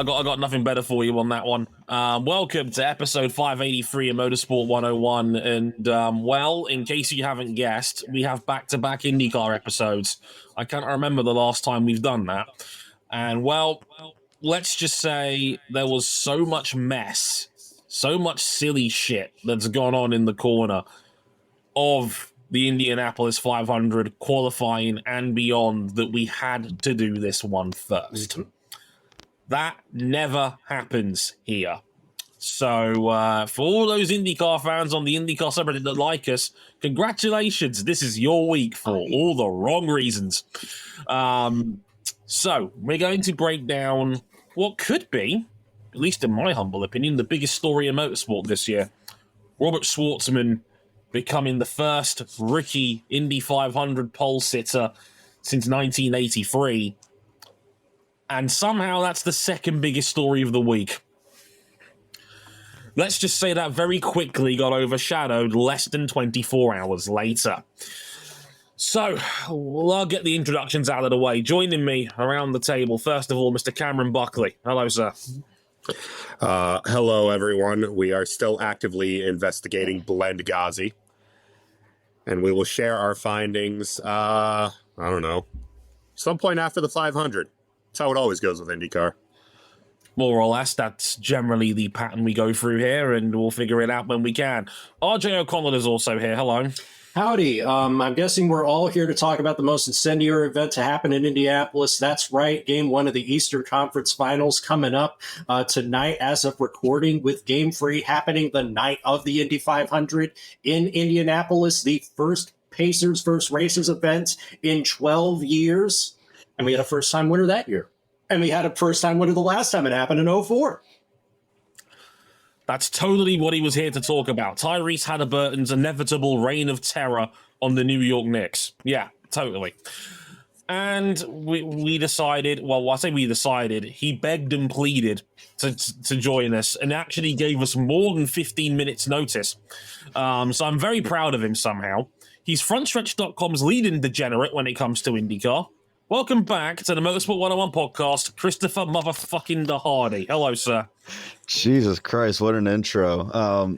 got nothing better for you on that one. Welcome to episode 583 of Motorsport 101. And, well, in case you haven't guessed, we have back-to-back IndyCar episodes. I can't remember the last time we've done that. And, well, let's just say there was so much mess, so much silly shit that's gone on in the corner of the Indianapolis 500 qualifying and beyond that we had to do this one first. That never happens here. So for all those IndyCar fans on the IndyCar subreddit that like us, congratulations. This is your week for all the wrong reasons. So we're going to break down what could be, at least in my humble opinion, the biggest story in motorsport this year. Robert Shwartzman becoming the first rookie Indy 500 pole sitter since 1983. And somehow that's the second biggest story of the week. Let's just say that very quickly got overshadowed less than 24 hours later. So, well, I'll get the introductions out of the way. Joining me around the table, first of all, Mr. Cameron Buckley. Hello, sir. Hello, everyone. We are still actively investigating Blend-Ghazi. And we will share our findings, I don't know, some point after the 500. That's how it always goes with IndyCar. More or less, that's generally the pattern we go through here, and we'll figure it out when we can. RJ O'Connell is also here. Hello. Howdy. I'm guessing we're all here to talk about the most incendiary event to happen in Indianapolis. That's right. Game 1 of the Eastern Conference Finals coming up tonight as of recording, with Game 3 happening the night of the Indy 500 in Indianapolis, the first Pacers versus Racers event in 12 years. And we had a first-time winner that year. And we had a first-time winner the last time it happened in 2004. That's totally what he was here to talk about. Tyrese Halliburton's inevitable reign of terror on the New York Knicks. Yeah, totally. And we decided, well, I say we decided, he begged and pleaded to join us and actually gave us more than 15 minutes notice. So I'm very proud of him somehow. He's frontstretch.com's leading degenerate when it comes to IndyCar. Welcome back to the Motorsport 101 podcast, Christopher motherfucking DeHardy. Hello, sir. Jesus Christ, what an intro.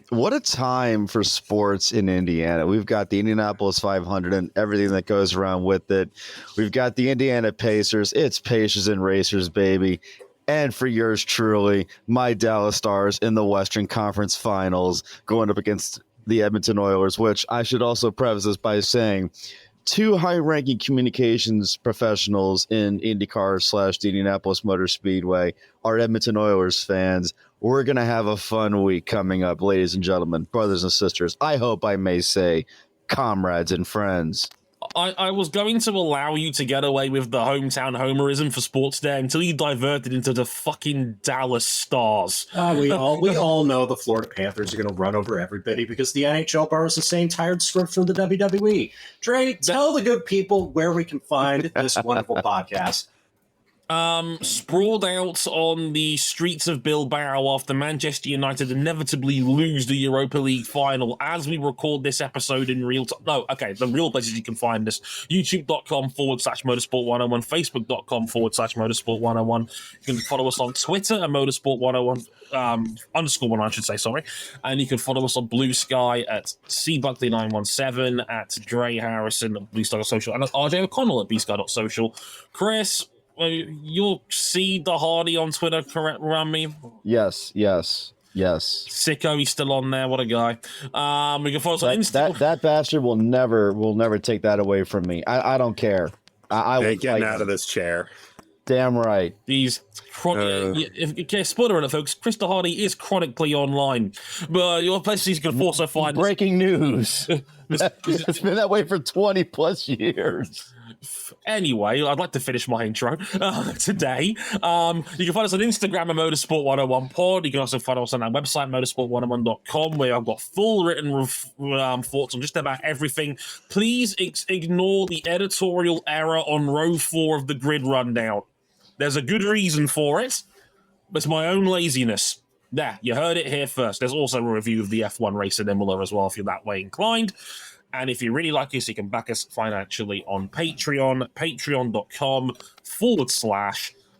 What a time for sports in Indiana. We've got the Indianapolis 500 and everything that goes around with it. We've got the Indiana Pacers. It's Pacers and Racers, baby. And for yours truly, my Dallas Stars in the Western Conference Finals going up against the Edmonton Oilers, which I should also preface this by saying two high-ranking communications professionals in IndyCar / the Indianapolis Motor Speedway are Edmonton Oilers fans. We're going to have a fun week coming up, ladies and gentlemen, brothers and sisters. I hope I may say comrades and friends. I was going to allow you to get away with the hometown homerism for Sports Day until you diverted into the fucking Dallas Stars. We all know the Florida Panthers are going to run over everybody because the NHL borrows the same tired script from the WWE. Dre, tell the good people where we can find this wonderful podcast. Sprawled out on the streets of Bilbao after Manchester United inevitably lose the Europa League final as we record this episode in real time. No, okay, the real places you can find us: youtube.com/motorsport101, facebook.com/motorsport101. You can follow us on Twitter at motorsport101 _1, I should say, sorry. And you can follow us on Blue Sky at cbuckley917, at Dre Harrison at bluesky.social, and at RJ O'Connell at bsky.social. Chris, you'll see the Hardy on Twitter, correct, around me? Yes. Sicko, he's still on there. What a guy. We can follow us on Instagram. That bastard will never take that away from me. I don't care. I ain't getting out of this chair. Damn right. These spoiler alert, folks. Chris Hardy is chronically online, but your places you can also find breaking news. It's been that way for 20 plus years. Anyway, I'd like to finish my intro today. You can find us on Instagram at Motorsport 101 Pod. You can also find us on our website, motorsport101.com, where I've got full written thoughts on just about everything. Please ignore the editorial error on row 4 of the grid rundown. There's a good reason for it, but it's my own laziness. There, you heard it here first. There's also a review of the F1 race in Imola as well, if you're that way inclined. And if you really like us, you can back us financially on Patreon, patreon.com/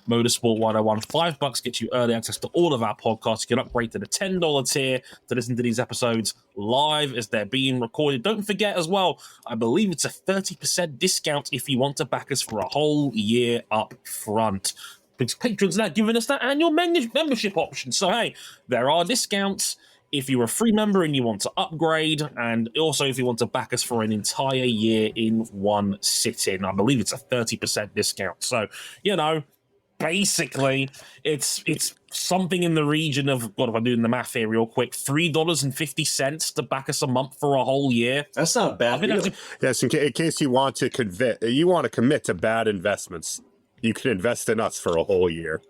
Motorsport 101. $5 gets you early access to all of our podcasts. You can upgrade to the $10 tier to listen to these episodes live as they're being recorded. Don't forget as well, I believe it's a 30% discount if you want to back us for a whole year up front. Because patrons now giving us that annual membership option. So, hey, there are discounts if you're a free member and you want to upgrade, and also if you want to back us for an entire year in one sitting. I believe it's a 30% discount. So, basically, it's something in the region of, what if I'm doing the math here real quick, $3.50 to back us a month for a whole year. That's not a bad deal. Yes, in case you want to commit to bad investments, you can invest in us for a whole year.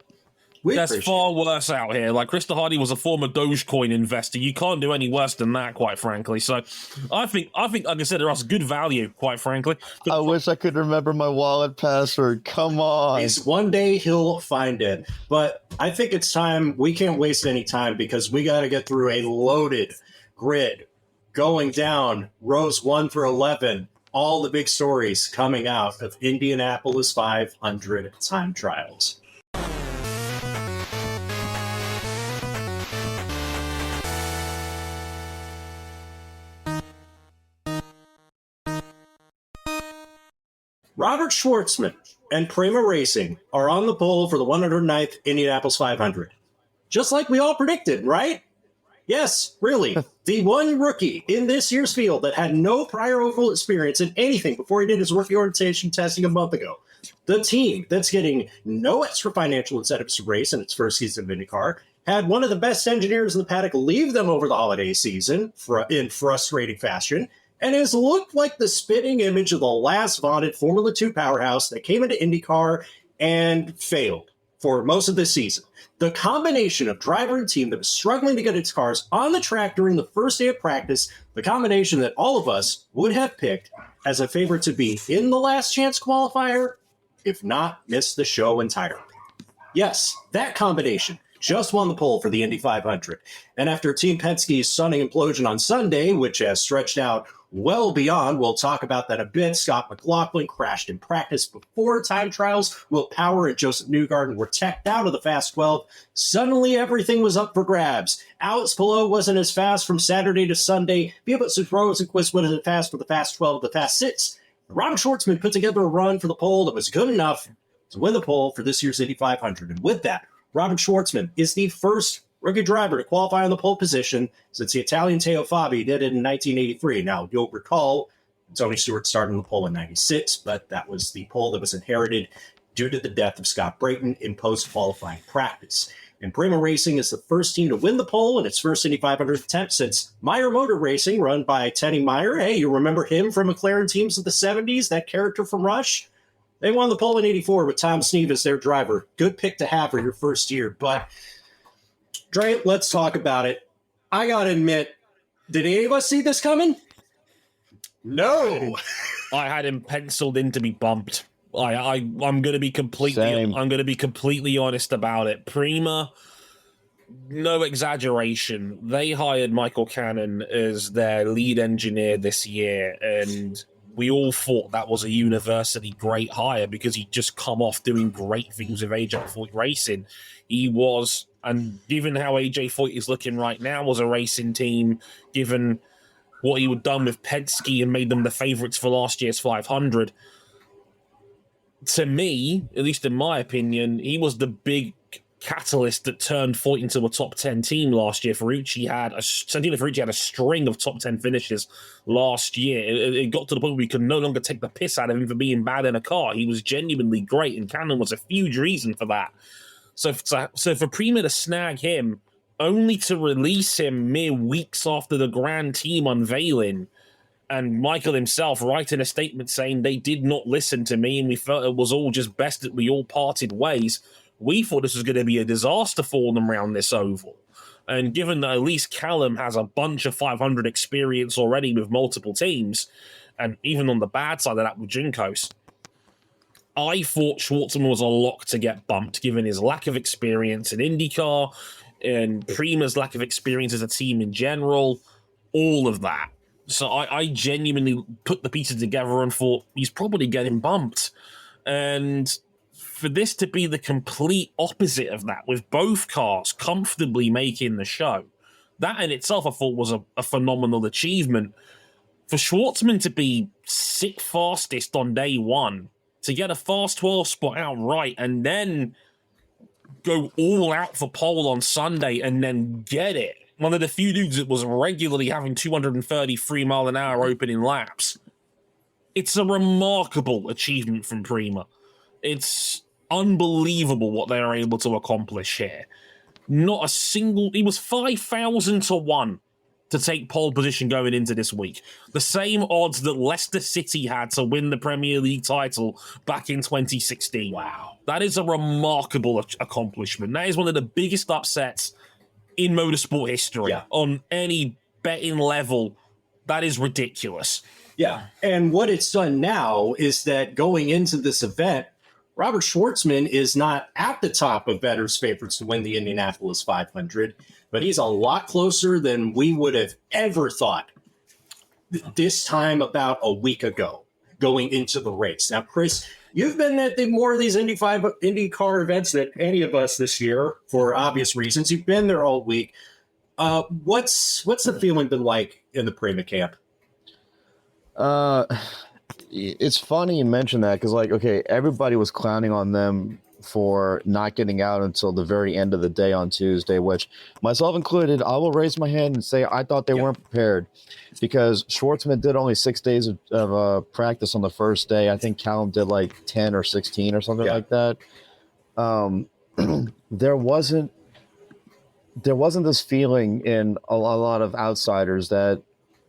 There's far worse out here. Like, Krista Hardy was a former Dogecoin investor. You can't do any worse than that, quite frankly. So I think I consider us good value, quite frankly. I wish I could remember my wallet password. Come on. One day he'll find it. But I think it's time. We can't waste any time because we got to get through a loaded grid going down rows 1 through 11. All the big stories coming out of Indianapolis 500 time trials. Robert Shwartzman and Prima Racing are on the pole for the 109th Indianapolis 500. Just like we all predicted, right? Yes, really. The one rookie in this year's field that had no prior oval experience in anything before he did his rookie orientation testing a month ago. The team that's getting no extra financial incentives to race in its first season of IndyCar had one of the best engineers in the paddock leave them over the holiday season in frustrating fashion, and has looked like the spitting image of the last vaunted Formula 2 powerhouse that came into IndyCar and failed for most of this season. The combination of driver and team that was struggling to get its cars on the track during the first day of practice, the combination that all of us would have picked as a favorite to be in the last chance qualifier, if not miss the show entirely. Yes, that combination just won the pole for the Indy 500. And after Team Penske's stunning implosion on Sunday, which has stretched out well beyond, we'll talk about that a bit, Scott McLaughlin crashed in practice before time trials. Will Power and Josef Newgarden were teched out of the Fast 12. Suddenly everything was up for grabs. Alex Palou wasn't as fast from Saturday to Sunday. Beavis Rosenquist wasn't as fast for the Fast 12 to the Fast 6. Robert Shwartzman put together a run for the pole that was good enough to win the pole for this year's Indy 500. And with that, Robert Shwartzman is the first rookie driver to qualify on the pole position since the Italian Teo Fabi did it in 1983. Now, you'll recall Tony Stewart started on the pole in 96, but that was the pole that was inherited due to the death of Scott Brayton in post-qualifying practice. And Prima Racing is the first team to win the pole in its first Indy 500 attempt since Meyer Motor Racing, run by Teddy Meyer. Hey, you remember him from McLaren teams of the 70s, that character from Rush? They won the pole in 84 with Tom Sneeve as their driver. Good pick to have for your first year, but Dre, let's talk about it. I gotta admit, did any of us see this coming? No. I had him penciled in to be bumped. I'm going to be completely honest about it. Prima, no exaggeration. They hired Michael Cannon as their lead engineer this year, and we all thought that was a universally great hire because he'd just come off doing great things with AJ Foyt Racing. He was, and given how AJ Foyt is looking right now as a racing team, given what he had done with Penske and made them the favourites for last year's 500, to me, at least in my opinion, he was the big catalyst that turned Foyt into a top 10 team last year. Santino Ferrucci had a string of top 10 finishes last year. It got to the point where we could no longer take the piss out of him for being bad in a car. He was genuinely great, and Cannon was a huge reason for that. So for Prima to snag him, only to release him mere weeks after the Grand Team unveiling, and Michael himself writing a statement saying they did not listen to me and we felt it was all just best that we all parted ways, we thought this was going to be a disaster for them around this oval. And given that at least Callum has a bunch of 500 experience already with multiple teams, and even on the bad side of that with Juncos, I thought Shwartzman was a lock to get bumped, given his lack of experience in IndyCar and Prima's lack of experience as a team in general, all of that. So I genuinely put the pieces together and thought he's probably getting bumped. And for this to be the complete opposite of that, with both cars comfortably making the show, that in itself I thought was a phenomenal achievement. For Shwartzman to be sixth fastest on day one, to get a fast 12 spot outright, and then go all out for pole on Sunday and then get it. One of the few dudes that was regularly having 233 mile an hour opening laps. It's a remarkable achievement from Prema. It's unbelievable what they are able to accomplish here. Not a single... He was 5,000 to 1 to take pole position going into this week. The same odds that Leicester City had to win the Premier League title back in 2016. Wow. That is a remarkable accomplishment. That is one of the biggest upsets in motorsport history. Yeah. On any betting level. That is ridiculous. Yeah. And what it's done now is that going into this event, Robert Shwartzman is not at the top of bettors' favorites to win the Indianapolis 500, but he's a lot closer than we would have ever thought this time about a week ago going into the race. Now, Chris, you've been at more of these IndyCar events than any of us this year for obvious reasons. You've been there all week. What's the feeling been like in the Prema camp? It's funny you mention that because, like, okay, everybody was clowning on them for not getting out until the very end of the day on Tuesday, which myself included, I will raise my hand and say I thought they weren't prepared because Shwartzman did only 6 days of practice on the first day. I think Callum did like 10 or 16 or something like that. There wasn't this feeling in a lot of outsiders that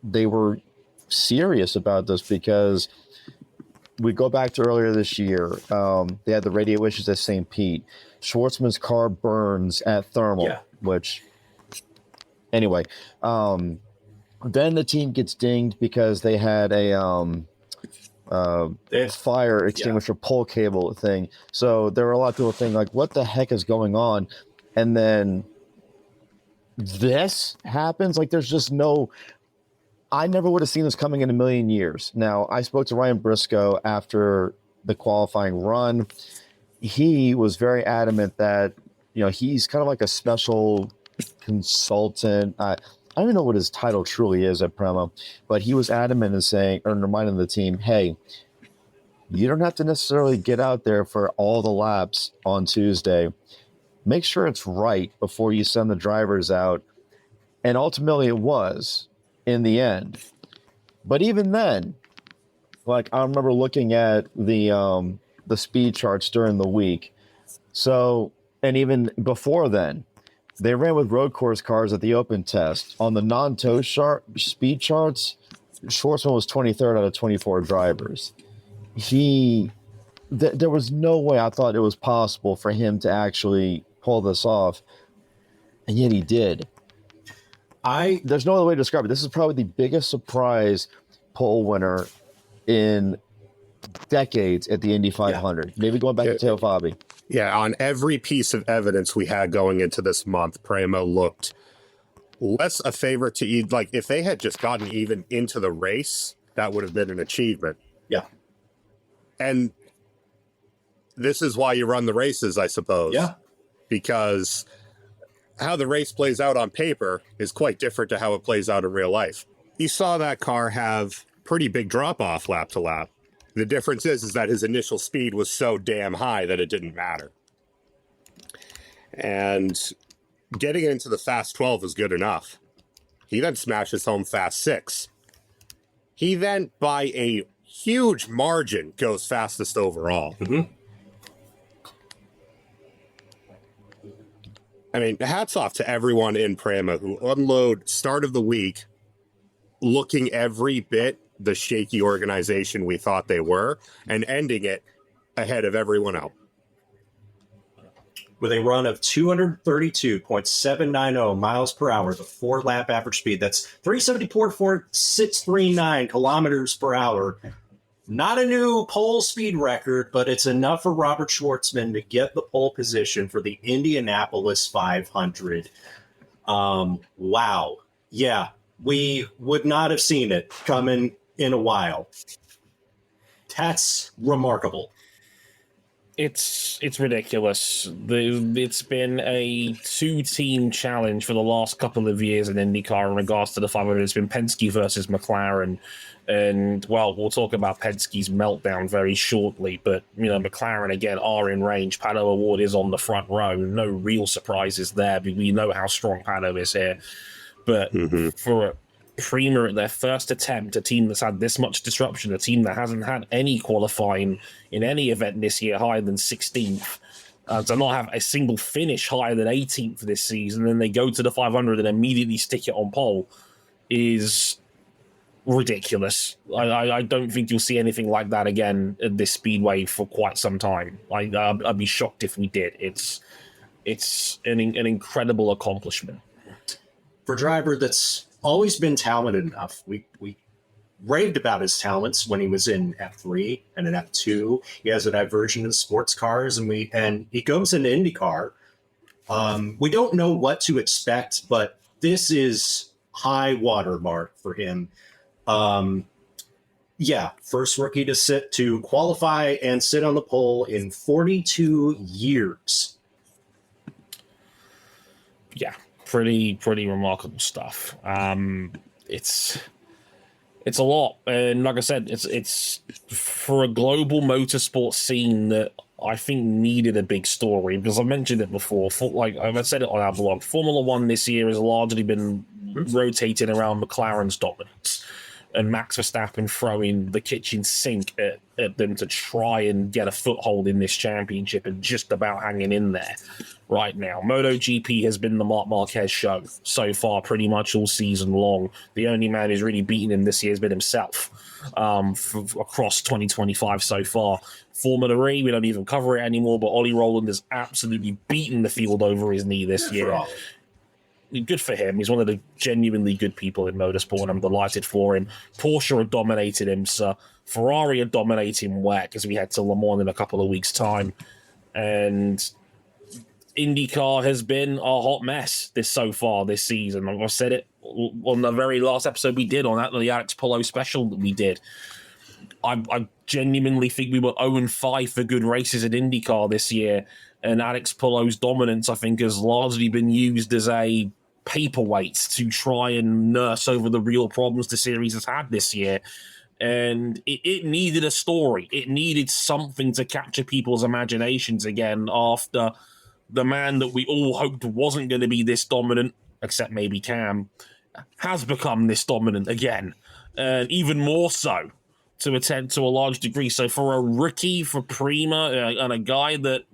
they were serious about this because we go back to earlier this year. They had the radio issues at St. Pete. Schwartzman's car burns at thermal, which anyway, then the team gets dinged because they had a fire extinguisher pole cable thing. So there were a lot of people thinking like, what the heck is going on? And then this happens. Like there's just no, I never would have seen this coming in a million years. Now, I spoke to Ryan Briscoe after the qualifying run. He was very adamant that, you know, he's kind of like a special consultant. I don't even know what his title truly is at Prema, but he was adamant in saying, or reminding the team, hey, you don't have to necessarily get out there for all the laps on Tuesday. Make sure it's right before you send the drivers out. And ultimately it was in the end. But even then, like I remember looking at the speed charts during the week. So, and even before then, they ran with road course cars at the open test. On the non-tow speed charts, Schwartzman was 23rd out of 24 drivers. There was no way I thought it was possible for him to actually pull this off. And yet he did. There's no other way to describe it. This is probably the biggest surprise pole winner in decades at the Indy 500. Maybe going back to Teo Fabi. Yeah, on every piece of evidence we had going into this month, Prema looked less a favorite to eat. Like, if they had just gotten even into the race, that would have been an achievement. Yeah. And this is why you run the races, I suppose. Yeah. Because how the race plays out on paper is quite different to how it plays out in real life. You saw that car have pretty big drop-off lap to lap. The difference is that his initial speed was so damn high that it didn't matter. And getting into the fast 12 is good enough. He then smashes home fast 6. He then, by a huge margin, goes fastest overall. Mm-hmm. I mean, hats off to everyone in Prema who unload start of the week looking every bit the shaky organization we thought they were and ending it ahead of everyone else. With a run of 232.790 miles per hour, the 4-lap average speed, that's 374.639 kilometers per hour. Not a new pole speed record, but it's enough for Robert Shwartzman to get the pole position for the Indianapolis 500. Wow. Yeah, we would not have seen it coming in a while. That's remarkable. It's ridiculous. It's been a 2-team challenge for the last couple of years in IndyCar in regards to the 500. It's been Penske versus McLaren, and well, we'll talk about Penske's meltdown very shortly. But McLaren again are in range. Pato O'Ward is on the front row. No real surprises there. We know how strong Pato is here, but for Prima at their first attempt, a team that's had this much disruption, a team that hasn't had any qualifying in any event this year higher than 16th, to not have a single finish higher than 18th this season, and then they go to the 500 and immediately stick it on pole, is ridiculous. I don't think you'll see anything like that again at this speedway for quite some time. I'd be shocked if we did. It's an incredible accomplishment for a driver that's always been talented enough. We raved about his talents when he was in F3 and in F2. He has a diversion in sports cars, and he goes into IndyCar. We don't know what to expect, but this is high watermark for him. First rookie to qualify and sit on the pole in 42 years. Yeah. Pretty remarkable stuff. It's a lot, and like I said, it's for a global motorsport scene that I think needed a big story, because I've mentioned it before. I've said it on our blog. Formula One this year has largely been rotating around McLaren's dominance and Max Verstappen throwing the kitchen sink at them to try and get a foothold in this championship and just about hanging in there right now. MotoGP has been the Marc Marquez show so far pretty much all season long. The only man who's really beaten him this year has been himself across 2025 so far. Formula E, we don't even cover it anymore, but Ollie Rowland has absolutely beaten the field over his knee this year. Good for him. He's one of the genuinely good people in motorsport, and I'm delighted for him. Porsche have dominated him, sir. Ferrari are dominating WEC as we head to Le Mans in a couple of weeks' time. And IndyCar has been a hot mess so far this season. I've said it on the very last episode we did on the Alex Palou special that we did. I genuinely think we were 0-5 for good races at IndyCar this year, and Alex Palou's dominance, I think, has largely been used as a paperweight to try and nurse over the real problems the series has had this year. And it needed a story. It needed something to capture people's imaginations again after the man that we all hoped wasn't going to be this dominant, except maybe Cam, has become this dominant again. And even more so to a large degree. So for a rookie, for Prima, and a guy that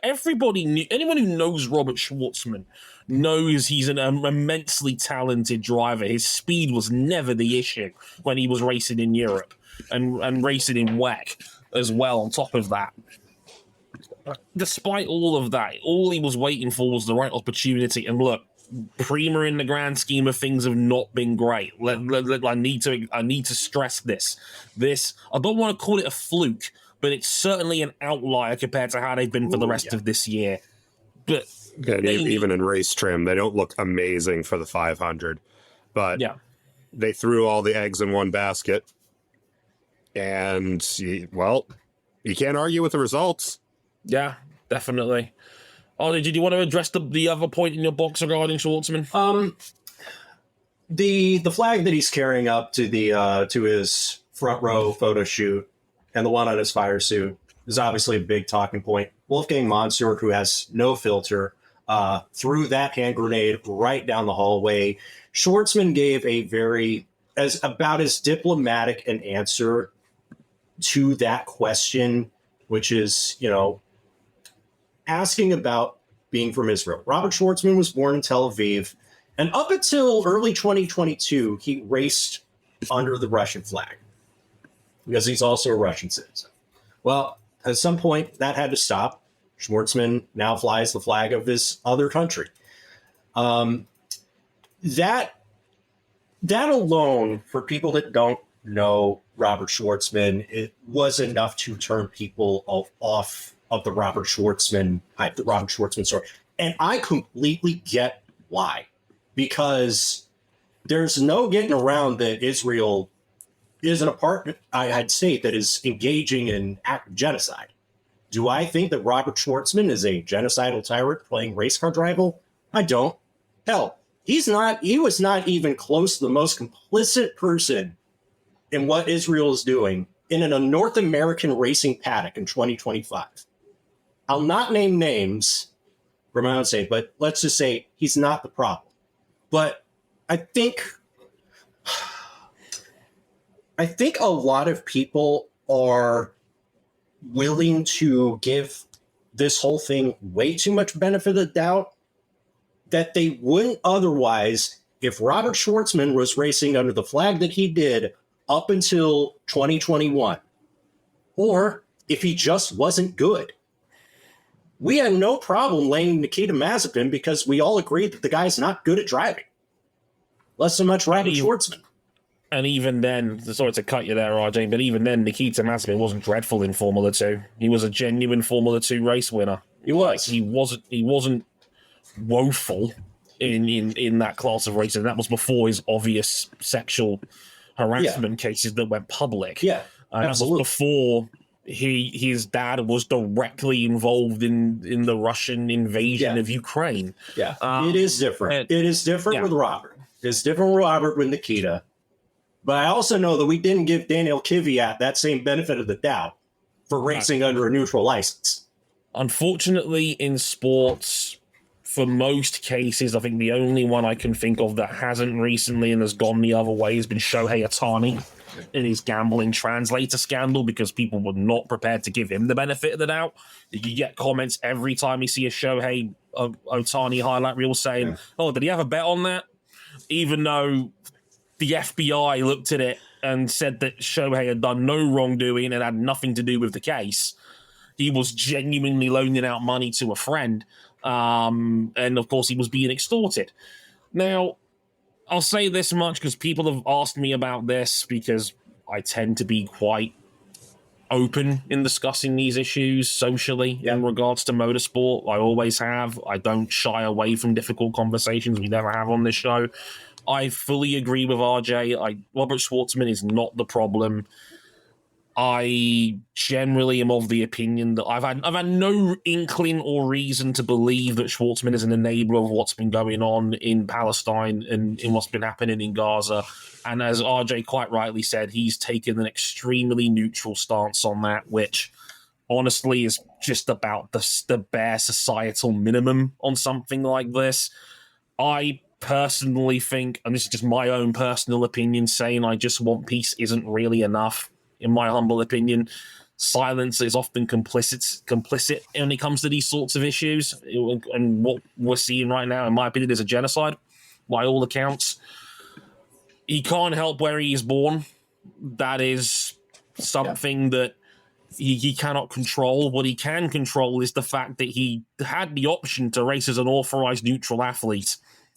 everybody knew, anyone who knows Robert Shwartzman knows he's an immensely talented driver. His speed was never the issue when he was racing in Europe and racing in WEC as well on top of that. Despite all of that, all he was waiting for was the right opportunity. And look, Prima in the grand scheme of things have not been great. I need to stress this. I don't want to call it a fluke, but it's certainly an outlier compared to how they've been for the rest of this year. But even in race trim, they don't look amazing for the 500. But they threw all the eggs in one basket, and you can't argue with the results. Yeah, definitely. Oh, did you want to address the other point in your box regarding Shwartzman? The flag that he's carrying up to the to his front row photo shoot and the one on his fire suit is obviously a big talking point. Wolfgang Monsor, who has no filter, threw that hand grenade right down the hallway. Shwartzman gave about as diplomatic an answer to that question, which is, asking about being from Israel. Robert Shwartzman was born in Tel Aviv, and up until early 2022, he raced under the Russian flag because he's also a Russian citizen. Well, at some point, that had to stop. Shwartzman now flies the flag of his other country. That alone, for people that don't know Robert Shwartzman, it was enough to turn people off of the Robert Shwartzman hype, the Robert Shwartzman story. And I completely get why. Because there's no getting around that Israel is an apartment, I'd say, that is engaging in active genocide. Do I think that Robert Shwartzman is a genocidal tyrant playing race car driver? I don't. Hell, he was not even close to the most complicit person in what Israel is doing in a North American racing paddock in 2025. I'll not name names from my own state, but let's just say he's not the problem. But I think a lot of people are willing to give this whole thing way too much benefit of the doubt that they wouldn't otherwise if Robert Shwartzman was racing under the flag that he did up until 2021, or if he just wasn't good. We had no problem laying Nikita Mazepin because we all agreed that the guy's not good at driving. Less so much Robert Shwartzman. And even then, sorry to cut you there, RJ, but even then, Nikita Mazepin wasn't dreadful in Formula 2. He was a genuine Formula 2 race winner. He was. He wasn't woeful in that class of racing. That was before his obvious sexual harassment cases that went public. Yeah, absolutely. That was before his dad was directly involved in the Russian invasion of Ukraine. Yeah, it is different. It is different with Robert. It's different with Robert with Nikita. But I also know that we didn't give Daniel Kvyat that same benefit of the doubt for racing under a neutral license. Unfortunately, in sports, for most cases, I think the only one I can think of that hasn't recently and has gone the other way has been Shohei Ohtani in his gambling translator scandal, because people were not prepared to give him the benefit of the doubt. You get comments every time you see a Shohei Ohtani highlight reel saying, oh, did he have a bet on that? Even though the FBI looked at it and said that Shohei had done no wrongdoing and had nothing to do with the case. He was genuinely loaning out money to a friend. And of course, he was being extorted. Now, I'll say this much because people have asked me about this, because I tend to be quite open in discussing these issues socially in regards to motorsport. I always have. I don't shy away from difficult conversations. We never have on this show. I fully agree with RJ. Robert Shwartzman is not the problem. I generally am of the opinion that I've had no inkling or reason to believe that Shwartzman is an enabler of what's been going on in Palestine and in what's been happening in Gaza. And as RJ quite rightly said, he's taken an extremely neutral stance on that, which honestly is just about the bare societal minimum on something like this. I personally think, and this is just my own personal opinion, saying I just want peace isn't really enough. In my humble opinion, silence is often complicit when it comes to these sorts of issues. And what we're seeing right now, in my opinion, is a genocide, by all accounts. He can't help where he is born. That is something that he cannot control. What he can control is the fact that he had the option to race as an authorized neutral athlete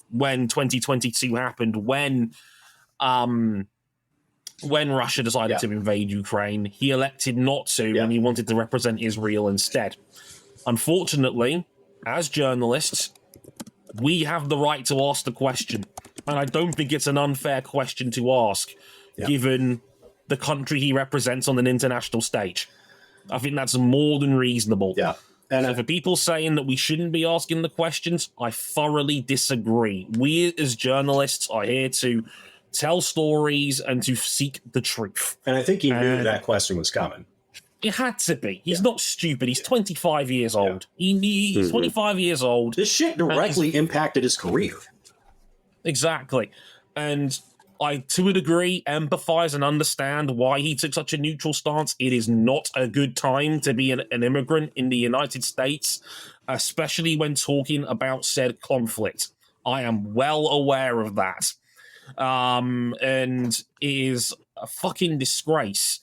when 2022 happened, when Russia decided to invade Ukraine. He elected not to, and he wanted to represent Israel instead. Unfortunately, as journalists, we have the right to ask the question. And I don't think it's an unfair question to ask, given the country he represents on an international stage. I think that's more than reasonable. Yeah. And so for people saying that we shouldn't be asking the questions, I thoroughly disagree. We as journalists are here to tell stories and to seek the truth. And I think he knew that question was coming. It had to be. He's not stupid. He's 25 years old. He's 25 years old. This shit directly impacted his career. Exactly. And I, to a degree, empathize and understand why he took such a neutral stance. It is not a good time to be an immigrant in the United States, especially when talking about said conflict. I am well aware of that. And it is a fucking disgrace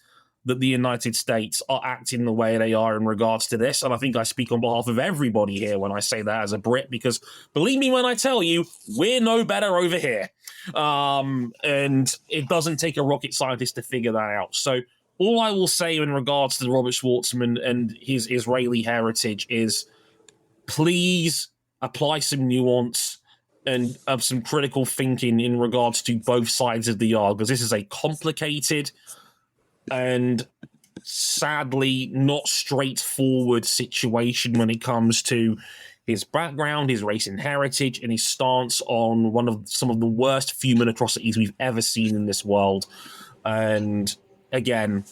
that the United States are acting the way they are in regards to this. And I think I speak on behalf of everybody here when I say that as a Brit, because believe me when I tell you, we're no better over here. And it doesn't take a rocket scientist to figure that out. So all I will say in regards to Robert Shwartzman and his Israeli heritage is please apply some nuance and some critical thinking in regards to both sides of the yard, because this is a complicated and sadly not straightforward situation when it comes to his background, his racing heritage, and his stance on some of the worst human atrocities we've ever seen in this world. And again,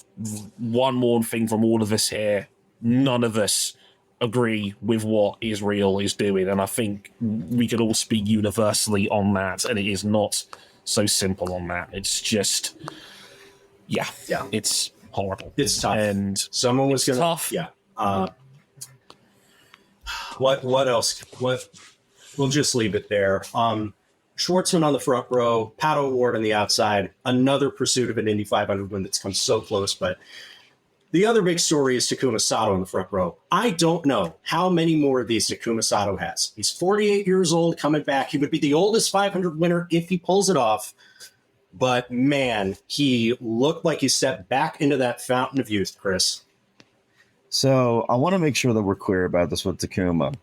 one more thing from all of us here: none of us agree with what Israel is doing, and I think we could all speak universally on that. And it is not so simple on that. It's just, yeah, it's horrible. It's tough. And someone was gonna tough. Yeah. What else? We'll just leave it there. Shwartzman on the front row, Pato Award on the outside. Another pursuit of an Indy 500 win that's come so close. But the other big story is Takuma Sato in the front row. I don't know how many more of these Takuma Sato has. He's 48 years old, coming back. He would be the oldest 500 winner if he pulls it off. But man, he looked like he stepped back into that fountain of youth, Chris. So I want to make sure that we're clear about this with Takuma.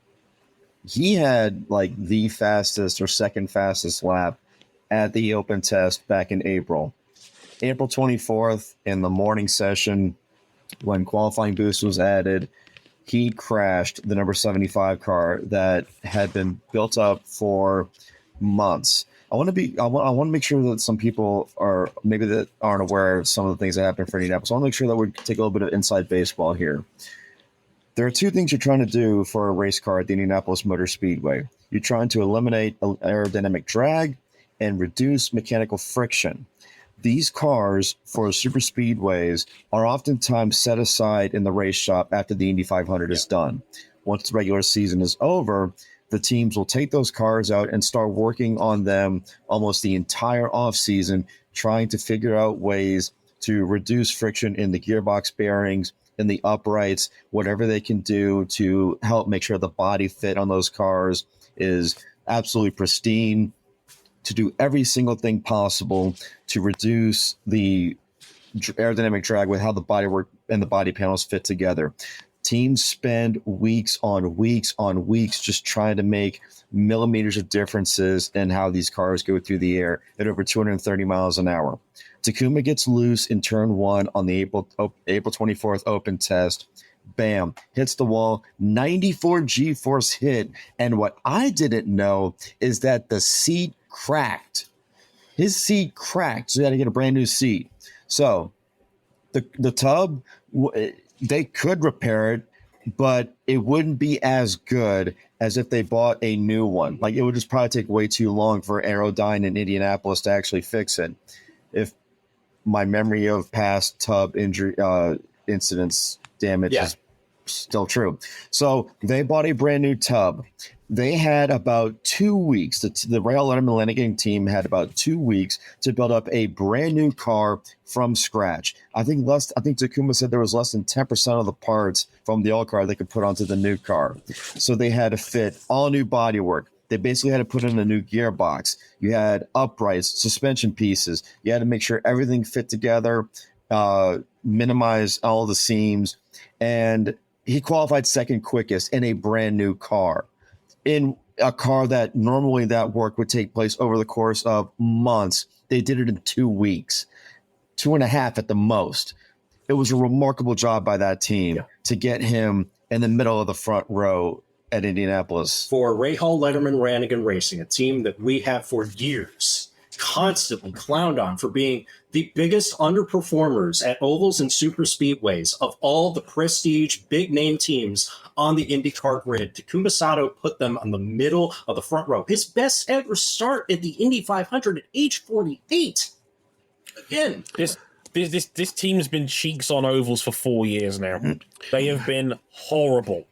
He had like the fastest or second fastest lap at the open test back in April 24th in the morning session when qualifying boost was added. He crashed the number 75 car that had been built up for months. I want to make sure that some people are maybe that aren't aware of some of the things that happened for Indianapolis. I want to make sure that we take a little bit of inside baseball here. There are two things you're trying to do for a race car at the Indianapolis Motor Speedway. You're trying to eliminate aerodynamic drag and reduce mechanical friction. These cars for super speedways are oftentimes set aside in the race shop after the Indy 500 is done. Once the regular season is over, the teams will take those cars out and start working on them almost the entire offseason, trying to figure out ways to reduce friction in the gearbox bearings, in the uprights, whatever they can do to help make sure the body fit on those cars is absolutely pristine, to do every single thing possible to reduce the aerodynamic drag with how the bodywork and the body panels fit together. Teams spend weeks on weeks just trying to make millimeters of differences in how these cars go through the air at over 230 miles an hour. Takuma gets loose in turn one on the April 24th open test. Bam, hits the wall, 94 G-force hit. And what I didn't know is that the seat cracked. His seat cracked, so he had to get a brand new seat. So the tub, they could repair it, but it wouldn't be as good as if they bought a new one. Like, it would just probably take way too long for Aerodyne in Indianapolis to actually fix it. If my memory of past tub injury incidents damage is still true. So they bought a brand new tub. They had about 2 weeks. The Rail Letterman Lanigan team had about 2 weeks to build up a brand new car from scratch. I think Takuma said there was less than 10% of the parts from the old car they could put onto the new car. So they had to fit all new bodywork. They basically had to put in a new gearbox. You had uprights, suspension pieces. You had to make sure everything fit together, minimize all the seams. And he qualified second quickest in a brand new car. In a car that normally that work would take place over the course of months, they did it in 2 weeks, 2.5 at the most. It was a remarkable job by that team to get him in the middle of the front row at Indianapolis. For Rahal Letterman Lanigan Racing, a team that we have for years constantly clowned on for being the biggest underperformers at ovals and super speedways of all the prestige big name teams on the IndyCar grid. Takuma Sato put them on the middle of the front row. His best ever start at the Indy 500 at age 48. Again, this team's been cheeks on ovals for 4 years now. They have been horrible.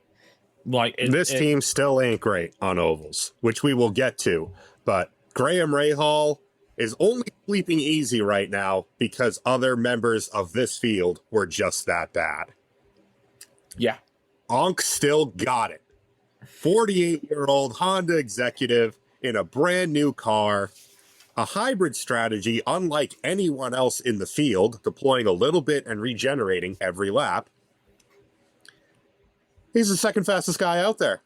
This team still ain't great on ovals, which we will get to. But Graham Rahal is only sleeping easy right now because other members of this field were just that bad. Yeah. Onk still got it. 48-year-old Honda executive in a brand new car, a hybrid strategy unlike anyone else in the field, deploying a little bit and regenerating every lap. He's the second fastest guy out there.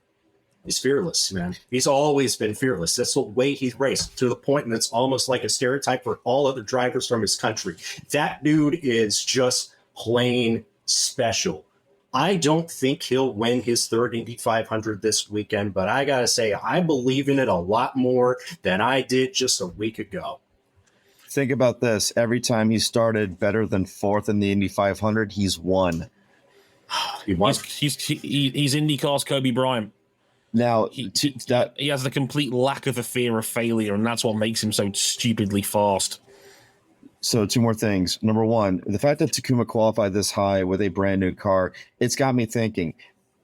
He's fearless, man. He's always been fearless. That's the way he's raced, to the point that it's almost like a stereotype for all other drivers from his country. That dude is just plain special. I don't think he'll win his third Indy 500 this weekend, but I got to say, I believe in it a lot more than I did just a week ago. Think about this. Every time he started better than fourth in the Indy 500, he's won. He's IndyCar's Kobe Bryant. Now, He has the complete lack of a fear of failure, and that's what makes him so stupidly fast. So 2 more things. Number 1, the fact that Takuma qualified this high with a brand new car, it's got me thinking,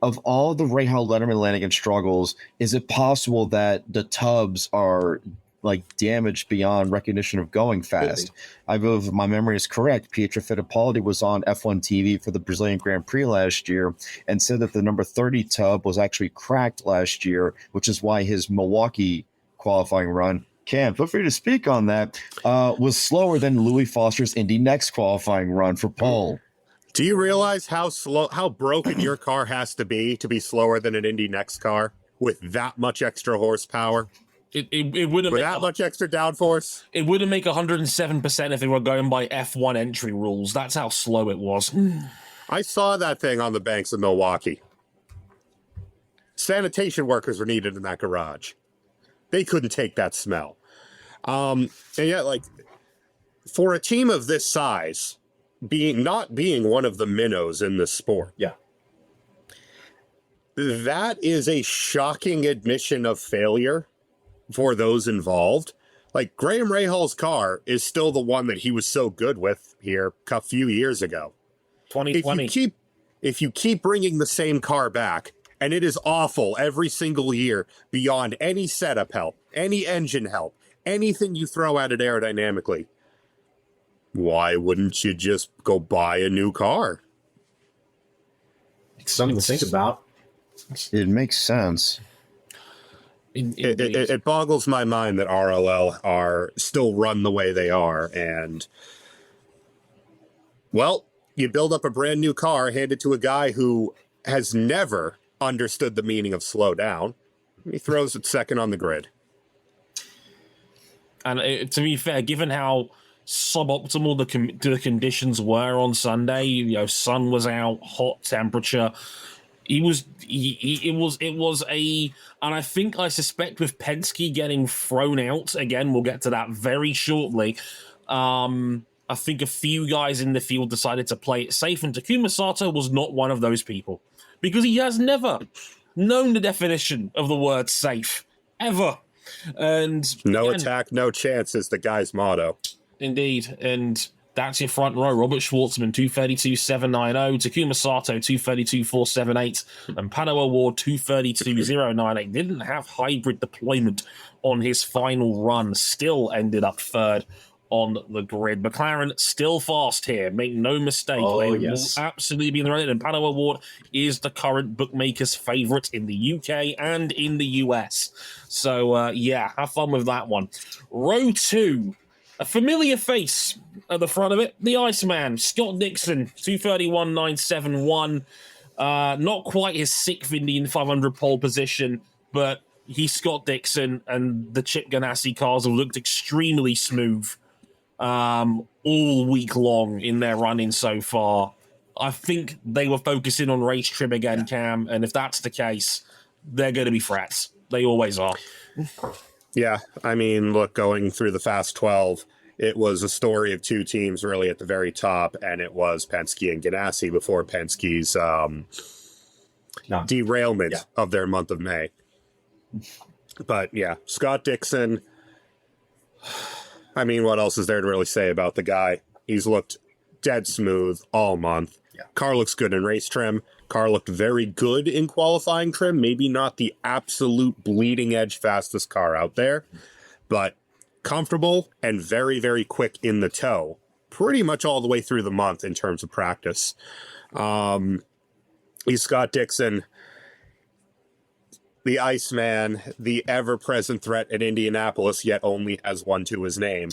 of all the Rahal Letterman Lanigan struggles, is it possible that the tubs are like damaged beyond recognition of going fast? I believe if my memory is correct, Pietro Fittipaldi was on F1 TV for the Brazilian Grand Prix last year and said that the number 30 tub was actually cracked last year, which is why his Milwaukee qualifying run, Cam, feel free to speak on that, was slower than Louis Foster's Indy Next qualifying run for pole. Do you realize how broken your car has to be slower than an Indy Next car with that much extra horsepower? It wouldn't with that much extra downforce. It wouldn't make 107% if they were going by F1 entry rules. That's how slow it was. I saw that thing on the banks of Milwaukee. Sanitation workers were needed in that garage. They couldn't take that smell. And yet, like, for a team of this size, not being one of the minnows in this sport, yeah, that is a shocking admission of failure for those involved. Like, Graham Rahal's car is still the one that he was so good with here a few years ago. 2020. If you keep bringing the same car back, and it is awful every single year beyond any setup help, any engine help, anything you throw at it aerodynamically, why wouldn't you just go buy a new car? Something to think about. It makes sense. It boggles my mind that RLL are still run the way they are. And, well, you build up a brand new car, hand it to a guy who has never understood the meaning of slow down. He throws it second on the grid. And to be fair, given how suboptimal the conditions were on Sunday, you know, sun was out, hot temperature. And I suspect with Penske getting thrown out again, we'll get to that very shortly. I think a few guys in the field decided to play it safe, and Takuma Sato was not one of those people, because he has never known the definition of the word safe, ever. And no attack, no chance is the guy's motto. Indeed, and that's your front row. Robert Shwartzman, 232.790. Takuma Sato, 232.478. And Pato Award, 232.098. Didn't have hybrid deployment on his final run. Still ended up third on the grid. McLaren still fast here. Make no mistake. They will absolutely be in the running. And Pato Award is the current bookmaker's favorite in the UK and in the US. So, yeah, have fun with that one. Row 2. A familiar face at the front of it, the Iceman, Scott Dixon, 231.971. Not quite his 6th Indian 500 pole position, but he's Scott Dixon, and the Chip Ganassi cars have looked extremely smooth all week long in their running so far. I think they were focusing on race trim again, Cam, and if that's the case, they're going to be frats. They always are. Yeah, I mean, look, going through the Fast 12, it was a story of two teams really at the very top, and it was Penske and Ganassi before Penske's derailment of their month of May. But yeah, Scott Dixon, I mean, what else is there to really say about the guy? He's looked dead smooth all month. Yeah. Car looks good in race trim. Car looked very good in qualifying trim. Maybe not the absolute bleeding edge fastest car out there, but comfortable and very, very quick in the toe pretty much all the way through the month in terms of practice. He's Scott Dixon, the Iceman, the ever-present threat at Indianapolis, yet only has one to his name.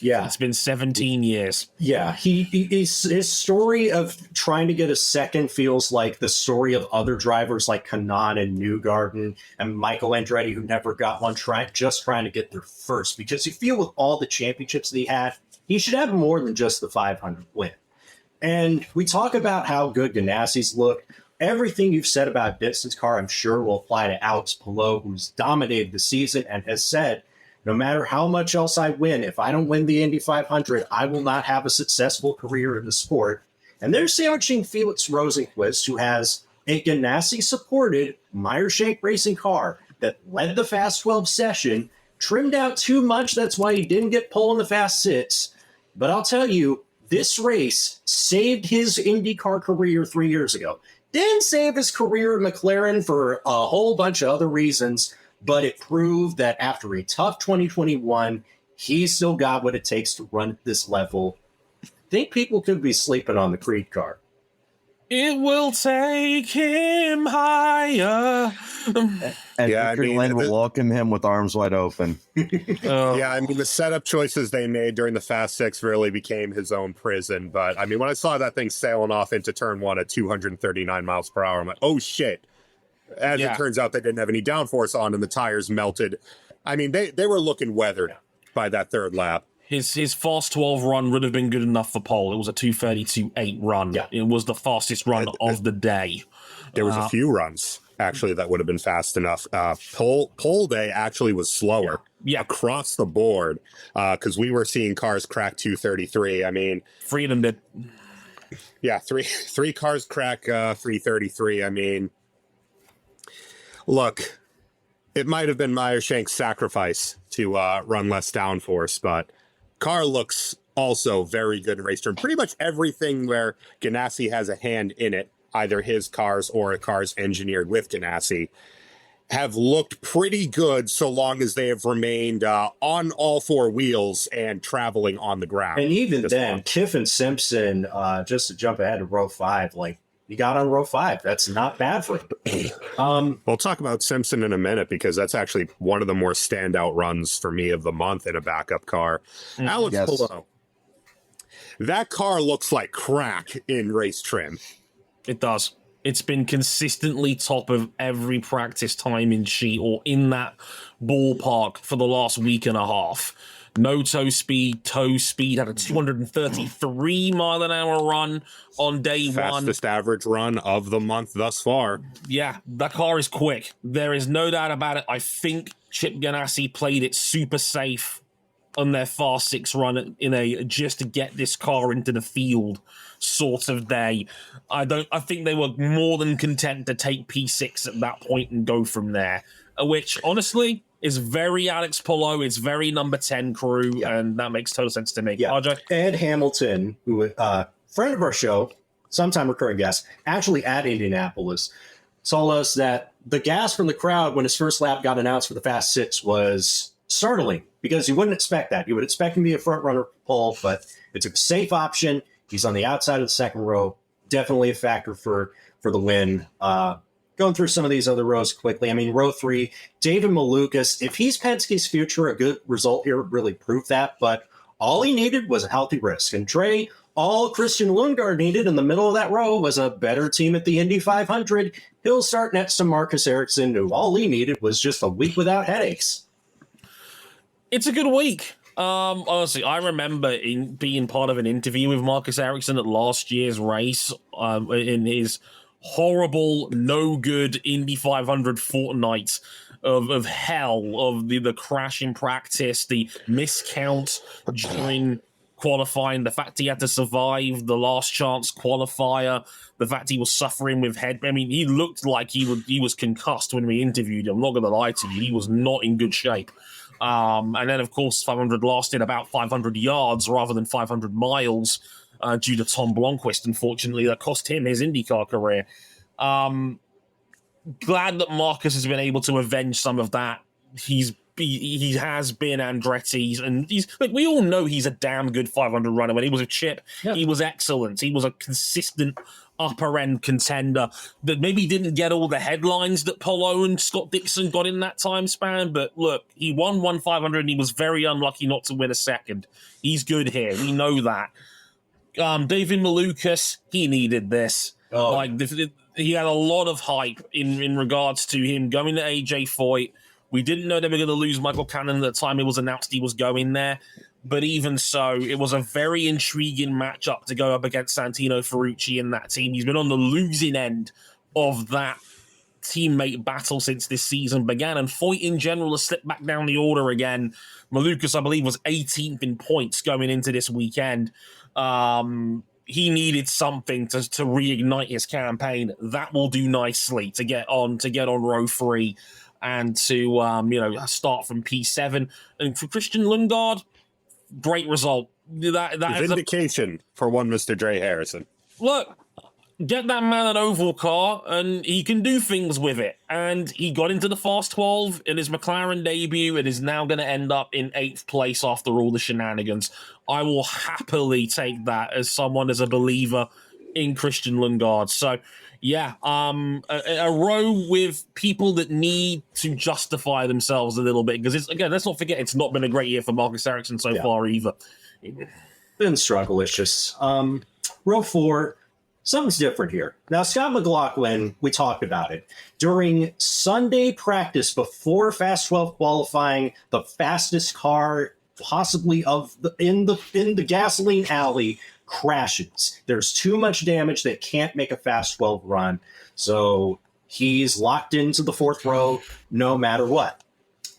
Yeah. It's been 17 years. Yeah. His story of trying to get a second feels like the story of other drivers like Kanaan and Newgarden and Michael Andretti, who never got one, trying to get their first. Because you feel with all the championships that he had, he should have more than just the 500 win. And we talk about how good Ganassi's look. Everything you've said about distance car, I'm sure will apply to Alex Palou, who's dominated the season and has said, no matter how much else I win, if I don't win the Indy 500, I will not have a successful career in the sport. And they're sandwiching Felix Rosenqvist, who has a Ganassi-supported Meyer-Shank racing car that led the Fast 12 session, trimmed out too much. That's why he didn't get pole in the Fast 6. But I'll tell you, this race saved his IndyCar career 3 years ago. Didn't save his career at McLaren for a whole bunch of other reasons, but it proved that after a tough 2021, he's still got what it takes to run at this level. I think people could be sleeping on the Creed car. It will take him higher. And Yeah, Victor Lane will welcome him with arms wide open. Yeah, I mean, the setup choices they made during the Fast Six really became his own prison. But I mean, when I saw that thing sailing off into turn one at 239 miles per hour, I'm like, oh shit. As it turns out, they didn't have any downforce on and the tires melted. I mean, they were looking weathered by that third lap. His fast 12 run would have been good enough for pole. It was a 2:32.8 run. Yeah. It was the fastest run of the day. There was a few runs, actually, that would have been fast enough. Pole day actually was slower across the board because we were seeing cars crack 233. I mean... Freedom did. Yeah, three cars crack 333. I mean, look, it might have been Meyer-Shank's sacrifice to run less downforce, but car looks also very good in race term. Pretty much everything where Ganassi has a hand in it, either his cars or cars engineered with Ganassi, have looked pretty good so long as they have remained on all four wheels and traveling on the ground. And even then, Kiffin Simpson, just to jump ahead to row 5, like, he got on row 5. That's not bad for him. We'll talk about Simpson in a minute because that's actually one of the more standout runs for me of the month in a backup car. Alex Palou. That car looks like crack in race trim. It does. It's been consistently top of every practice timing sheet or in that ballpark for the last week and a half. No toe speed, had a 233 mile an hour run on day one. Fastest average run of the month thus far. Yeah, that car is quick. There is no doubt about it. I think Chip Ganassi played it super safe on their Fast 6 run in a just to get this car into the field sort of day. I think they were more than content to take P6 at that point and go from there, which honestly is very Alex Palou. It's very number 10 crew, and that makes total sense to me. Yeah. RJ? Ed Hamilton, who friend of our show, sometime recurring guest, actually at Indianapolis, told us that the gas from the crowd when his first lap got announced for the Fast 6 was startling because you wouldn't expect that. You would expect him to be a front runner pole, but it's a safe option. He's on the outside of the second row. Definitely a factor for the win. Going through some of these other rows quickly. I mean, row 3, David Malukas, if he's Penske's future, a good result here would really prove that, but all he needed was a healthy risk. And Trey, all Christian Lundgaard needed in the middle of that row was a better team at the Indy 500. He'll start next to Marcus Ericsson, who all he needed was just a week without headaches. It's a good week. Honestly, I remember being part of an interview with Marcus Ericsson at last year's race in his horrible, no good Indy 500 fortnight of hell, of the crash in practice, the miscount during qualifying, the fact he had to survive the last chance qualifier, the fact he was suffering with head. I mean, he looked like he was concussed when we interviewed him. I'm not going to lie to you. He was not in good shape. And then, of course, 500 lasted about 500 yards rather than 500 miles due to Tom Blomqvist, unfortunately. That cost him his IndyCar career. Glad that Marcus has been able to avenge some of that. He has been Andretti's, and we all know he's a damn good 500 runner. When he was a Chip, he was excellent. He was a consistent upper-end contender that maybe didn't get all the headlines that Palou and Scott Dixon got in that time span, but look, he won one 500 and he was very unlucky not to win a second. He's good here. We know that. David Malukas, he needed this. He had a lot of hype in regards to him going to AJ Foyt We didn't know they were going to lose Michael Cannon at the time it was announced he was going there. But even so, it was a very intriguing matchup to go up against Santino Ferrucci and that team. He's been on the losing end of that teammate battle since this season began, and Foyt in general has slipped back down the order again. Malukas, I believe, was 18th in points going into this weekend. He needed something to reignite his campaign. That will do nicely to get on row 3 and to start from P7. And for Christian Lundgaard, great result. That is vindication for one Mr. Dre Harrison. Look, get that man an oval car, and he can do things with it. And he got into the Fast 12 in his McLaren debut and is now going to end up in 8th place after all the shenanigans. I will happily take that as a believer in Christian Lundgaard. So, yeah, a row with people that need to justify themselves a little bit. Because, again, let's not forget, it's not been a great year for Marcus Ericsson so far either. Been struggle-licious. Row 4... something's different here. Now, Scott McLaughlin, we talked about it. During Sunday practice before Fast 12 qualifying, the fastest car possibly in the gasoline alley crashes. There's too much damage that can't make a Fast 12 run. So he's locked into the 4th row no matter what.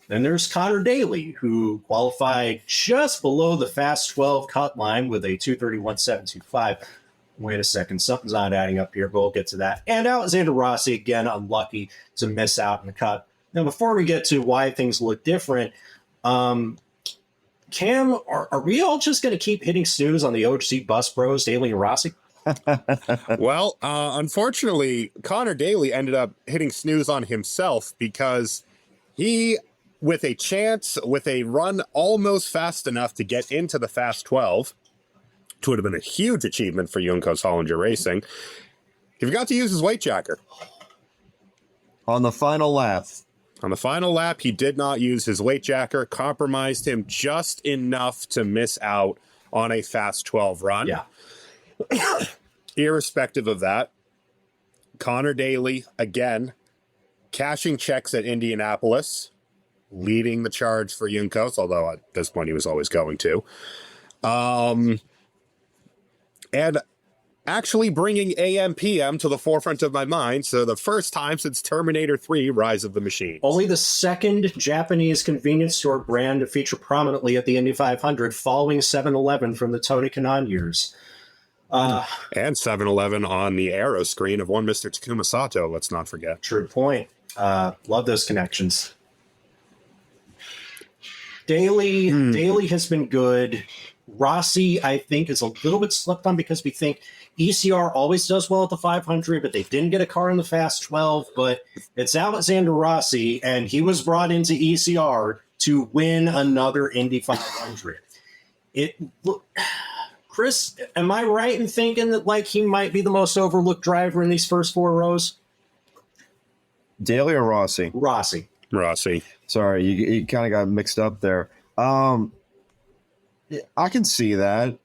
Then there's Connor Daly, who qualified just below the Fast 12 cut line with a 231.725. Wait a second, something's not adding up here, but we'll get to that. And Alexander Rossi, again, unlucky to miss out in the cut. Now, before we get to why things look different, Cam, are we all just going to keep hitting snooze on the OC Bus Bros, Daly and Rossi? Well, unfortunately, Connor Daly ended up hitting snooze on himself because he, with a run almost fast enough to get into the Fast 12, which would have been a huge achievement for Juncos Hollinger Racing, he forgot to use his weight jacker. On the final lap. On the final lap, he did not use his weight jacker, compromised him just enough to miss out on a Fast 12 run. Yeah. Irrespective of that, Connor Daly, again, cashing checks at Indianapolis, leading the charge for Juncos, although at this point he was always going to. And actually bringing AM/PM to the forefront of my mind. So the first time since Terminator 3, Rise of the Machines. Only the second Japanese convenience store brand to feature prominently at the Indy 500 following 7-Eleven from the Tony Kanaan years. And 7-Eleven on the aero screen of one Mr. Takuma Sato, let's not forget. True point. Love those connections. Daly has been good. Rossi, I think, is a little bit slept on because we think ECR always does well at the 500, but they didn't get a car in the Fast 12. But it's Alexander Rossi, and he was brought into ECR to win another Indy 500. Chris, am I right in thinking that he might be the most overlooked driver in these first 4 rows? Daly or Rossi? Rossi. Sorry, you kind of got mixed up there. I can see that.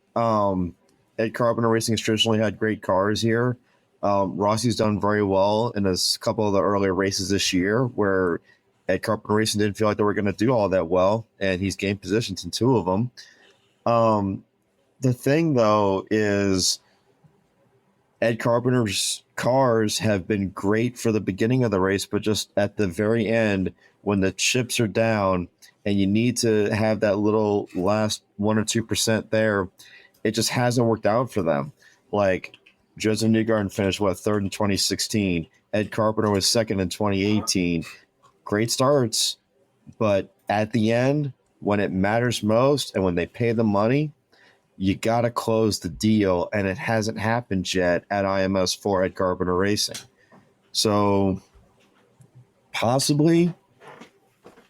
Ed Carpenter Racing has traditionally had great cars here. Rossi's done very well in a couple of the earlier races this year where Ed Carpenter Racing didn't feel like they were going to do all that well, and he's gained positions in 2 of them. The thing, though, is Ed Carpenter's cars have been great for the beginning of the race, but just at the very end, when the chips are down and you need to have that little last 1 or 2% there, it just hasn't worked out for them. Like Josef Newgarden finished, 3rd in 2016. Ed Carpenter was 2nd in 2018. Great starts, but at the end, when it matters most and when they pay the money, you got to close the deal, and it hasn't happened yet at IMS for Ed Carpenter Racing. So possibly,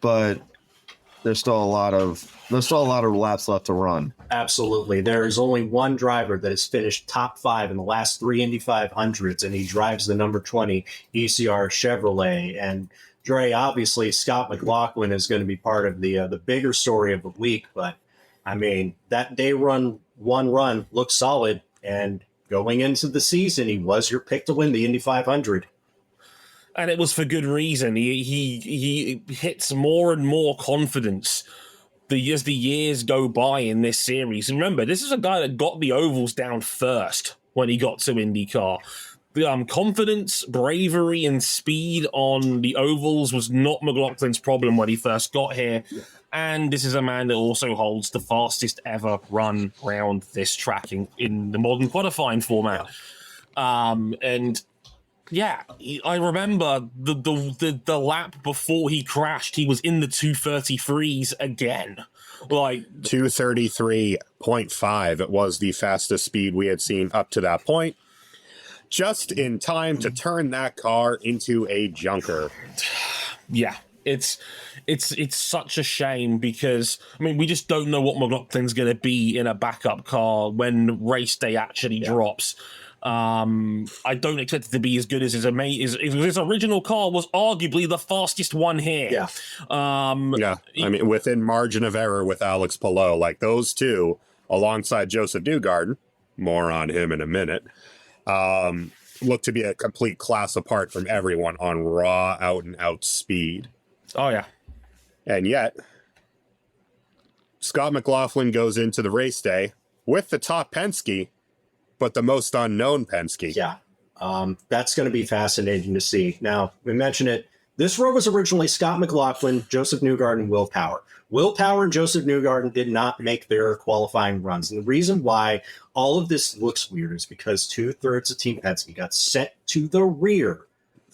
but there's still a lot of laps left to run. Absolutely. There is only one driver that has finished top 5 in the last 3 Indy 500s, and he drives the number 20 ECR Chevrolet. And Dre, obviously, Scott McLaughlin is going to be part of the bigger story of the week, but I mean, that day one run looked solid, and going into the season, he was your pick to win the Indy 500. And it was for good reason. He hits more and more confidence as the years go by in this series. And remember, this is a guy that got the ovals down first when he got to IndyCar. The confidence, bravery, and speed on the ovals was not McLaughlin's problem when he first got here. And this is a man that also holds the fastest ever run round this track in the modern qualifying format. And yeah, I remember the lap before he crashed, he was in the 233s again. Like 233.5. It was the fastest speed we had seen up to that point. Just in time to turn that car into a junker. Yeah, it's such a shame because, I mean, we just don't know what McLaughlin's going to be in a backup car when race day actually drops. I don't expect it to be as good as his original car was arguably the fastest one here. Yeah. I mean, within margin of error with Alex Palou, like those two, alongside Josef Newgarden, more on him in a minute, look to be a complete class apart from everyone on raw out-and-out speed. Oh, yeah. And yet, Scott McLaughlin goes into the race day with the top Penske, but the most unknown Penske. Yeah, that's going to be fascinating to see. Now, we mentioned it. This row was originally Scott McLaughlin, Josef Newgarden, Will Power. Will Power and Josef Newgarden did not make their qualifying runs. And the reason why all of this looks weird is because 2/3 of Team Penske got sent to the rear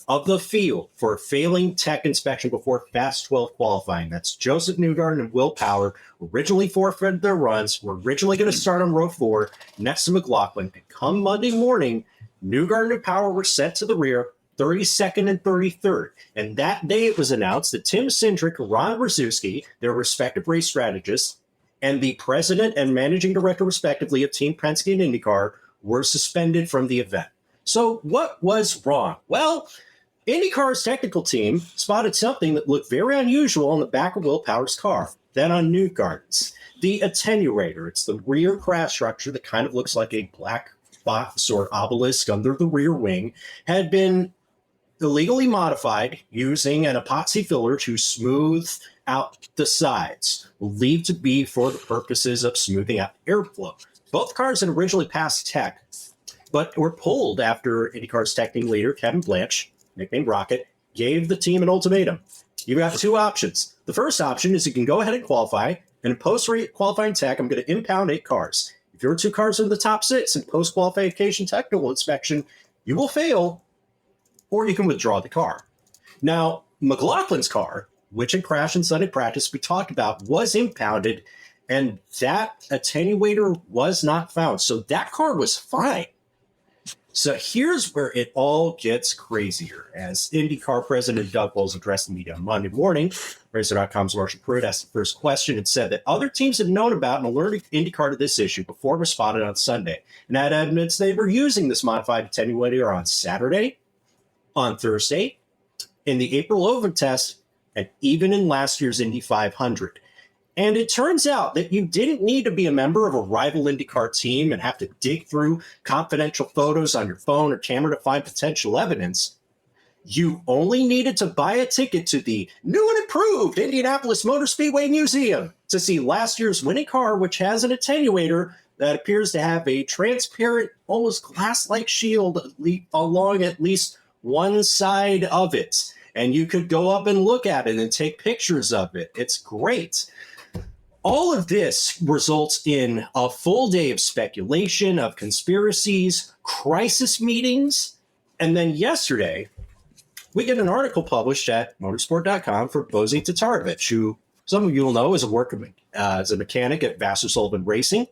of the field for a failing tech inspection before Fast 12 qualifying. That's Josef Newgarden and Will Power. Originally forfeited their runs. Were originally going to start on row 4 next to McLaughlin. And come Monday morning, Newgarden and Power were sent to the rear, 32nd and 33rd. And that day it was announced that Tim Cindric and Ron Brzezinski, their respective race strategists, and the president and managing director, respectively, of Team Penske and IndyCar were suspended from the event. So what was wrong? Well, IndyCar's technical team spotted something that looked very unusual on the back of Will Power's car, then on Newgarden's. The attenuator. It's the rear crash structure that kind of looks like a black box or obelisk under the rear wing, had been illegally modified using an epoxy filler to smooth out the sides, believed to be for the purposes of smoothing out airflow. Both cars had originally passed tech, but were pulled after IndyCar's tech team leader, Kevin Blanche, nicknamed Rocket, gave the team an ultimatum. You've got two options. The first option is you can go ahead and qualify, and in post-qualifying tech, I'm going to impound 8 cars. If your 2 cars are in the top 6 in post-qualification technical inspection, you will fail, or you can withdraw the car. Now, McLaughlin's car, which had crashed in Sunday practice we talked about, was impounded, and that attenuator was not found. So that car was fine. So here's where it all gets crazier. As IndyCar President Doug Bowles addressed the media on Monday morning, Racer.com's Marshall Pruitt asked the first question and said that other teams had known about and alerted IndyCar to this issue before it responded on Sunday. And that admits they were using this modified attenuator on Saturday, on Thursday, in the April Oval test, and even in last year's Indy 500. And it turns out that you didn't need to be a member of a rival IndyCar team and have to dig through confidential photos on your phone or camera to find potential evidence. You only needed to buy a ticket to the new and improved Indianapolis Motor Speedway Museum to see last year's winning car, which has an attenuator that appears to have a transparent, almost glass-like shield along at least one side of it. And you could go up and look at it and take pictures of it. It's great. All of this results in a full day of speculation, of conspiracies, crisis meetings. And then yesterday, we get an article published at Motorsport.com for Bozy Tatarovich, who some of you will know is as a mechanic at Vassar Sullivan Racing.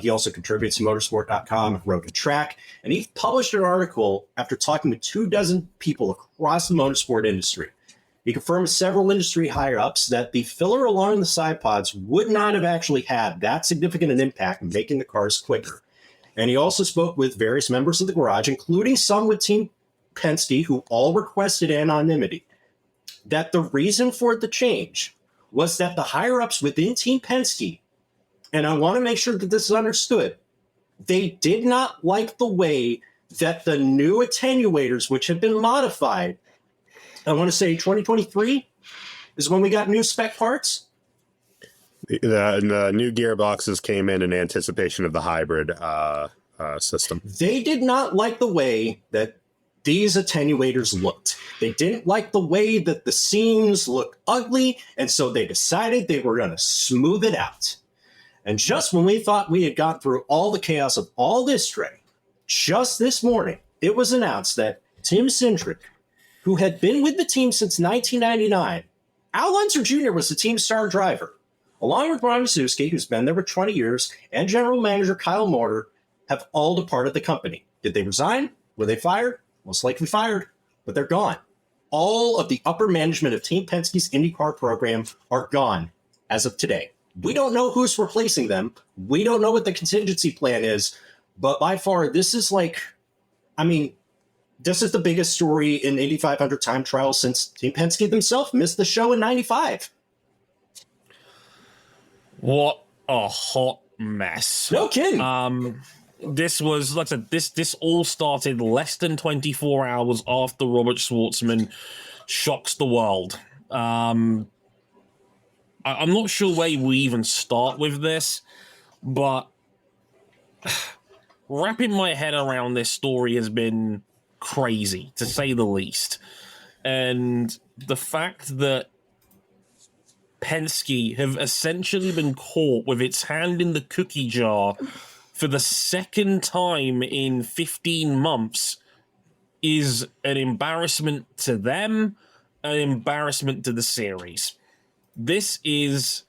He also contributes to Motorsport.com and Road to Track. And he published an article after talking to 24 people across the motorsport industry. He confirmed with several industry higher-ups that the filler along the side pods would not have actually had that significant an impact in making the cars quicker. And he also spoke with various members of the garage, including some with Team Penske, who all requested anonymity, that the reason for the change was that the higher-ups within Team Penske, and I want to make sure that this is understood, they did not like the way that the new attenuators, which had been modified, I want to say 2023 is when we got new spec parts. The new gearboxes came in anticipation of the hybrid system. They did not like the way that these attenuators looked. They didn't like the way that the seams looked ugly, and so they decided they were going to smooth it out. And just when we thought we had got through all the chaos of all this, Trey, just this morning, it was announced that Tim Cindric, who had been with the team since 1999, Al Unser Jr. was the team's star driver, along with Brian Masuski, who's been there for 20 years, and general manager Kyle Mortar, have all departed the company. Did they resign? Were they fired? Most likely fired, but they're gone. All of the upper management of Team Penske's IndyCar program are gone as of today. We don't know who's replacing them. We don't know what the contingency plan is, but by far, this is this is the biggest story in Indy 500 time trial since Team Penske themselves missed the show in 95. What a hot mess. No kidding. This was, like I said, this all started less than 24 hours after Robert Shwartzman shocks the world. I'm not sure where we even start with this, but wrapping my head around this story has been crazy, to say the least. And the fact that Penske have essentially been caught with its hand in the cookie jar for the second time in 15 months is an embarrassment to them, an embarrassment to the series. This is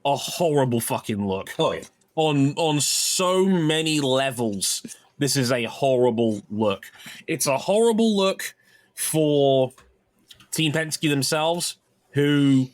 a horrible fucking look. Oh, yeah. On so many levels, this is a horrible look. It's a horrible look for Team Penske themselves, who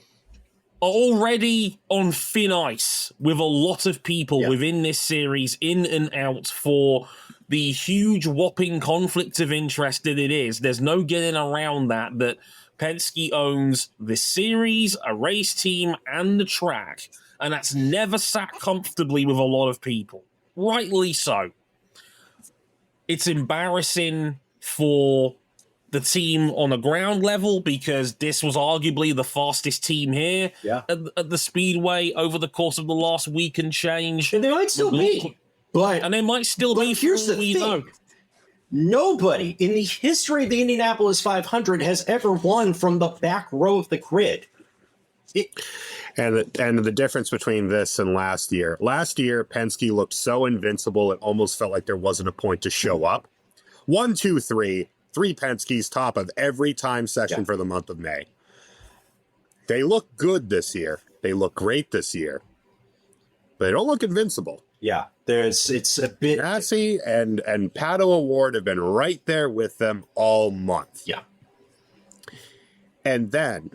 are already on thin ice with a lot of people within this series, in and out, for the huge whopping conflict of interest that it is. There's no getting around that Penske owns this series, a race team, and the track, and that's never sat comfortably with a lot of people. Rightly so. It's embarrassing for the team on the ground level, because this was arguably the fastest team here at the Speedway over the course of the last week and change. And they might still be. And they might still be. Here's the thing. Know. Nobody in the history of the Indianapolis 500 has ever won from the back row of the grid. And the difference between this and last year, Penske looked so invincible, it almost felt like there wasn't a point to show up. 1, 2, 3 Penske's top of every time session for the month of May. They look good this year. They look great this year. But they don't look invincible. Yeah, it's a bit... Ghazi and Pato O'Ward have been right there with them all month. Yeah. And then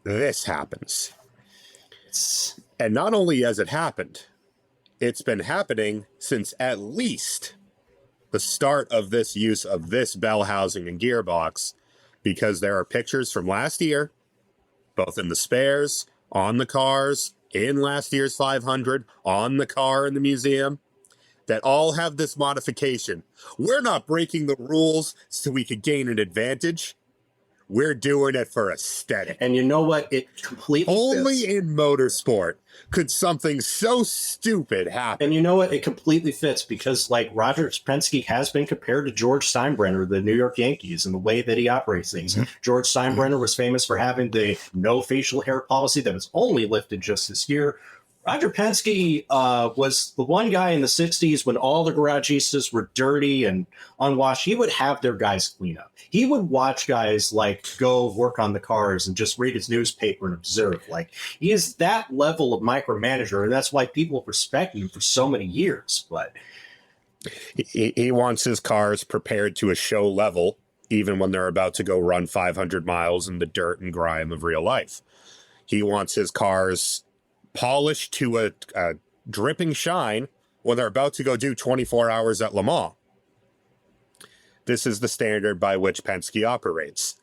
this happens. And not only has it happened, it's been happening since at least the start of this use of this bell housing and gearbox, because there are pictures from last year, both in the spares, on the cars, in last year's 500, on the car in the museum, that all have this modification. We're not breaking the rules so we could gain an advantage. We're doing it for aesthetic. And you know what? It completely Only fits. in motorsport could something so stupid happen. And you know what? It completely fits, because like Roger Penske has been compared to George Steinbrenner, the New York Yankees, and the way that he operates things. Mm-hmm. George Steinbrenner was famous for having the no facial hair policy that was only lifted just this year. Roger Penske was the one guy in the 60s when all the garagistas were dirty and unwashed. He would have their guys clean up. He would watch guys like go work on the cars and just read his newspaper and observe. Like, he is that level of micromanager, and that's why people respect him for so many years. But he wants his cars prepared to a show level, even when they're about to go run 500 miles in the dirt and grime of real life. He wants his cars polished to a dripping shine when they're about to go do 24 hours at Le Mans. This is the standard by which Penske operates.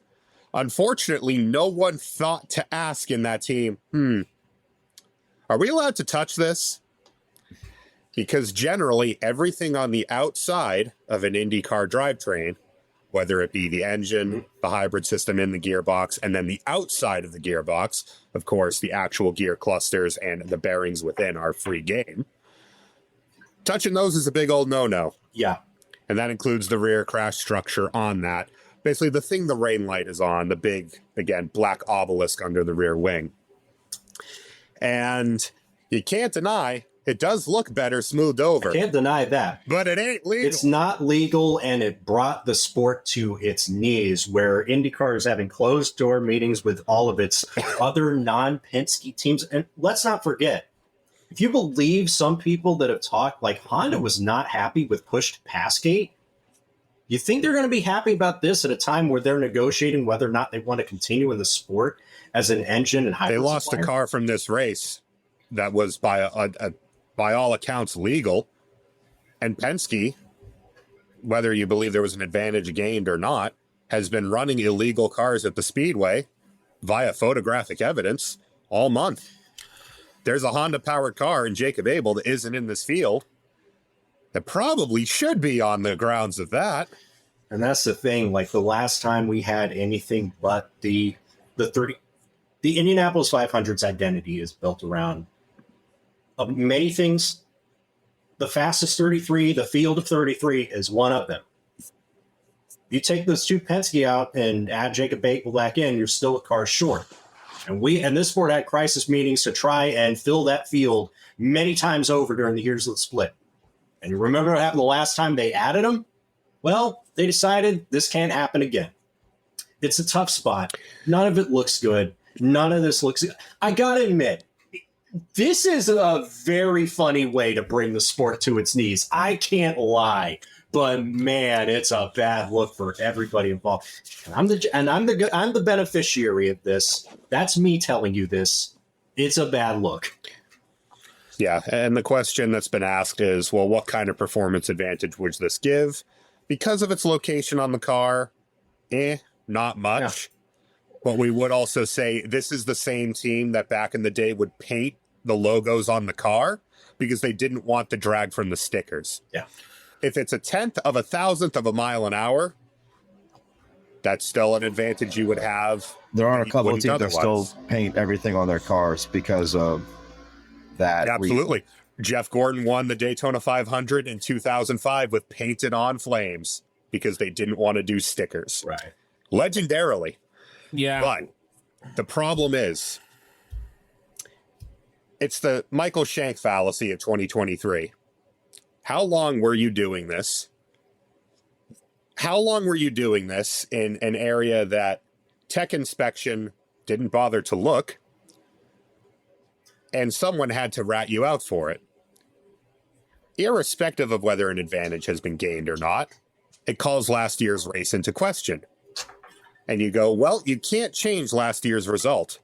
Unfortunately, no one thought to ask in that team, are we allowed to touch this? Because generally, everything on the outside of an IndyCar drivetrain whether it be the engine, the hybrid system in the gearbox, and then the outside of the gearbox. Of course, the actual gear clusters and the bearings within are free game. Touching those is a big old no-no. Yeah. And that includes the rear crash structure on that. Basically, the thing the rain light is on, the big, again, black obelisk under the rear wing. And you can't deny it does look better smoothed over. Can't deny that. But it ain't legal. It's not legal, and it brought the sport to its knees, where IndyCar is having closed-door meetings with all of its other non-Penske teams. And let's not forget, if you believe some people that have talked, like Honda was not happy with pushed pass gate, you think they're going to be happy about this at a time where they're negotiating whether or not they want to continue in the sport as an engine and hybrid They lost supplier? a car from this race that was by all accounts legal, and Penske, whether you believe there was an advantage gained or not, has been running illegal cars at the speedway via photographic evidence all month. There's a Honda powered car in Jacob Abel that isn't in this field that probably should be on the grounds of that. And that's the thing. Like the last time we had anything but the Indianapolis 500's identity is built around many things. The fastest 33, the field of 33 is one of them. You take those two Penske out and add Jacob Abel back in, you're still a car short. And this sport had crisis meetings to try and fill that field many times over during the years of the split. And you remember what happened the last time they added them? Well, they decided this can't happen again. It's a tough spot. None of it looks good. None of this looks good. I gotta admit, this is a very funny way to bring the sport to its knees. I can't lie, but man, it's a bad look for everybody involved. And I'm the beneficiary of this. That's me telling you this. It's a bad look. Yeah, and the question that's been asked is, well, what kind of performance advantage would this give? Because of its location on the car, not much. Yeah. But we would also say this is the same team that back in the day would paint the logos on the car because they didn't want the drag from the stickers. Yeah. If it's a 1/10 of a 1,000th of a mile an hour, that's still an advantage you would have. There are a couple of teams that still paint everything on their cars because of that. Absolutely. Jeff Gordon won the Daytona 500 in 2005 with painted on flames because they didn't want to do stickers. Right. Legendarily. Yeah. But the problem is, it's the Michael Shank fallacy of 2023. How long were you doing this? How long were you doing this in an area that tech inspection didn't bother to look, and someone had to rat you out for it? Irrespective of whether an advantage has been gained or not, it calls last year's race into question. And you go, well, you can't change last year's result.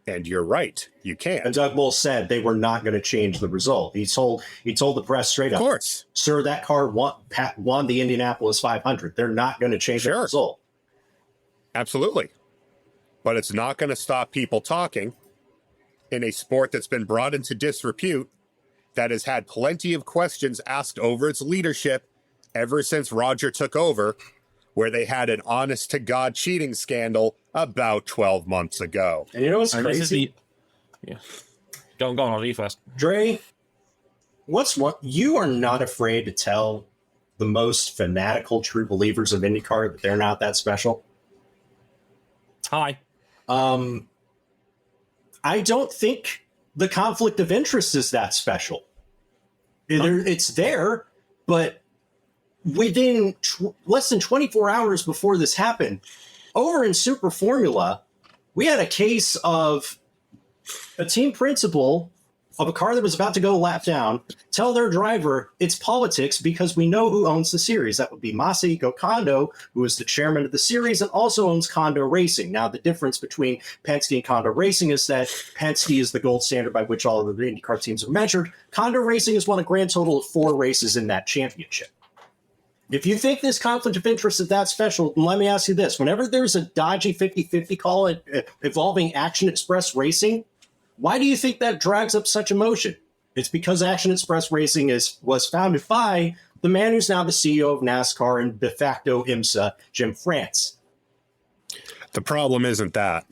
And you're right, you can't. And Doug Bull said they were not going to change the result. He told the press straight up, of course, sir, that car won the Indianapolis 500. They're not going to change the result. Absolutely. But it's not going to stop people talking in a sport that's been brought into disrepute, that has had plenty of questions asked over its leadership ever since Roger took over, where they had an honest-to-God cheating scandal about 12 months ago. And you know what's crazy? Go on, I'll you first. Dre, you are not afraid to tell the most fanatical true believers of IndyCar that they're not that special? Hi. I don't think the conflict of interest is that special. It's there, but within less than 24 hours before this happened, over in Super Formula, we had a case of a team principal of a car that was about to go lap down tell their driver it's politics because we know who owns the series. That would be Masahiko Kondo, who is the chairman of the series and also owns Kondo Racing. Now, the difference between Penske and Kondo Racing is that Penske is the gold standard by which all of the IndyCar teams are measured. Kondo Racing has won a grand total of 4 races in that championship. If you think this conflict of interest is that special, let me ask you this. Whenever there's a dodgy 50-50 call involving Action Express Racing, why do you think that drags up such emotion? It's because Action Express Racing was founded by the man who's now the CEO of NASCAR and de facto IMSA, Jim France. The problem isn't that.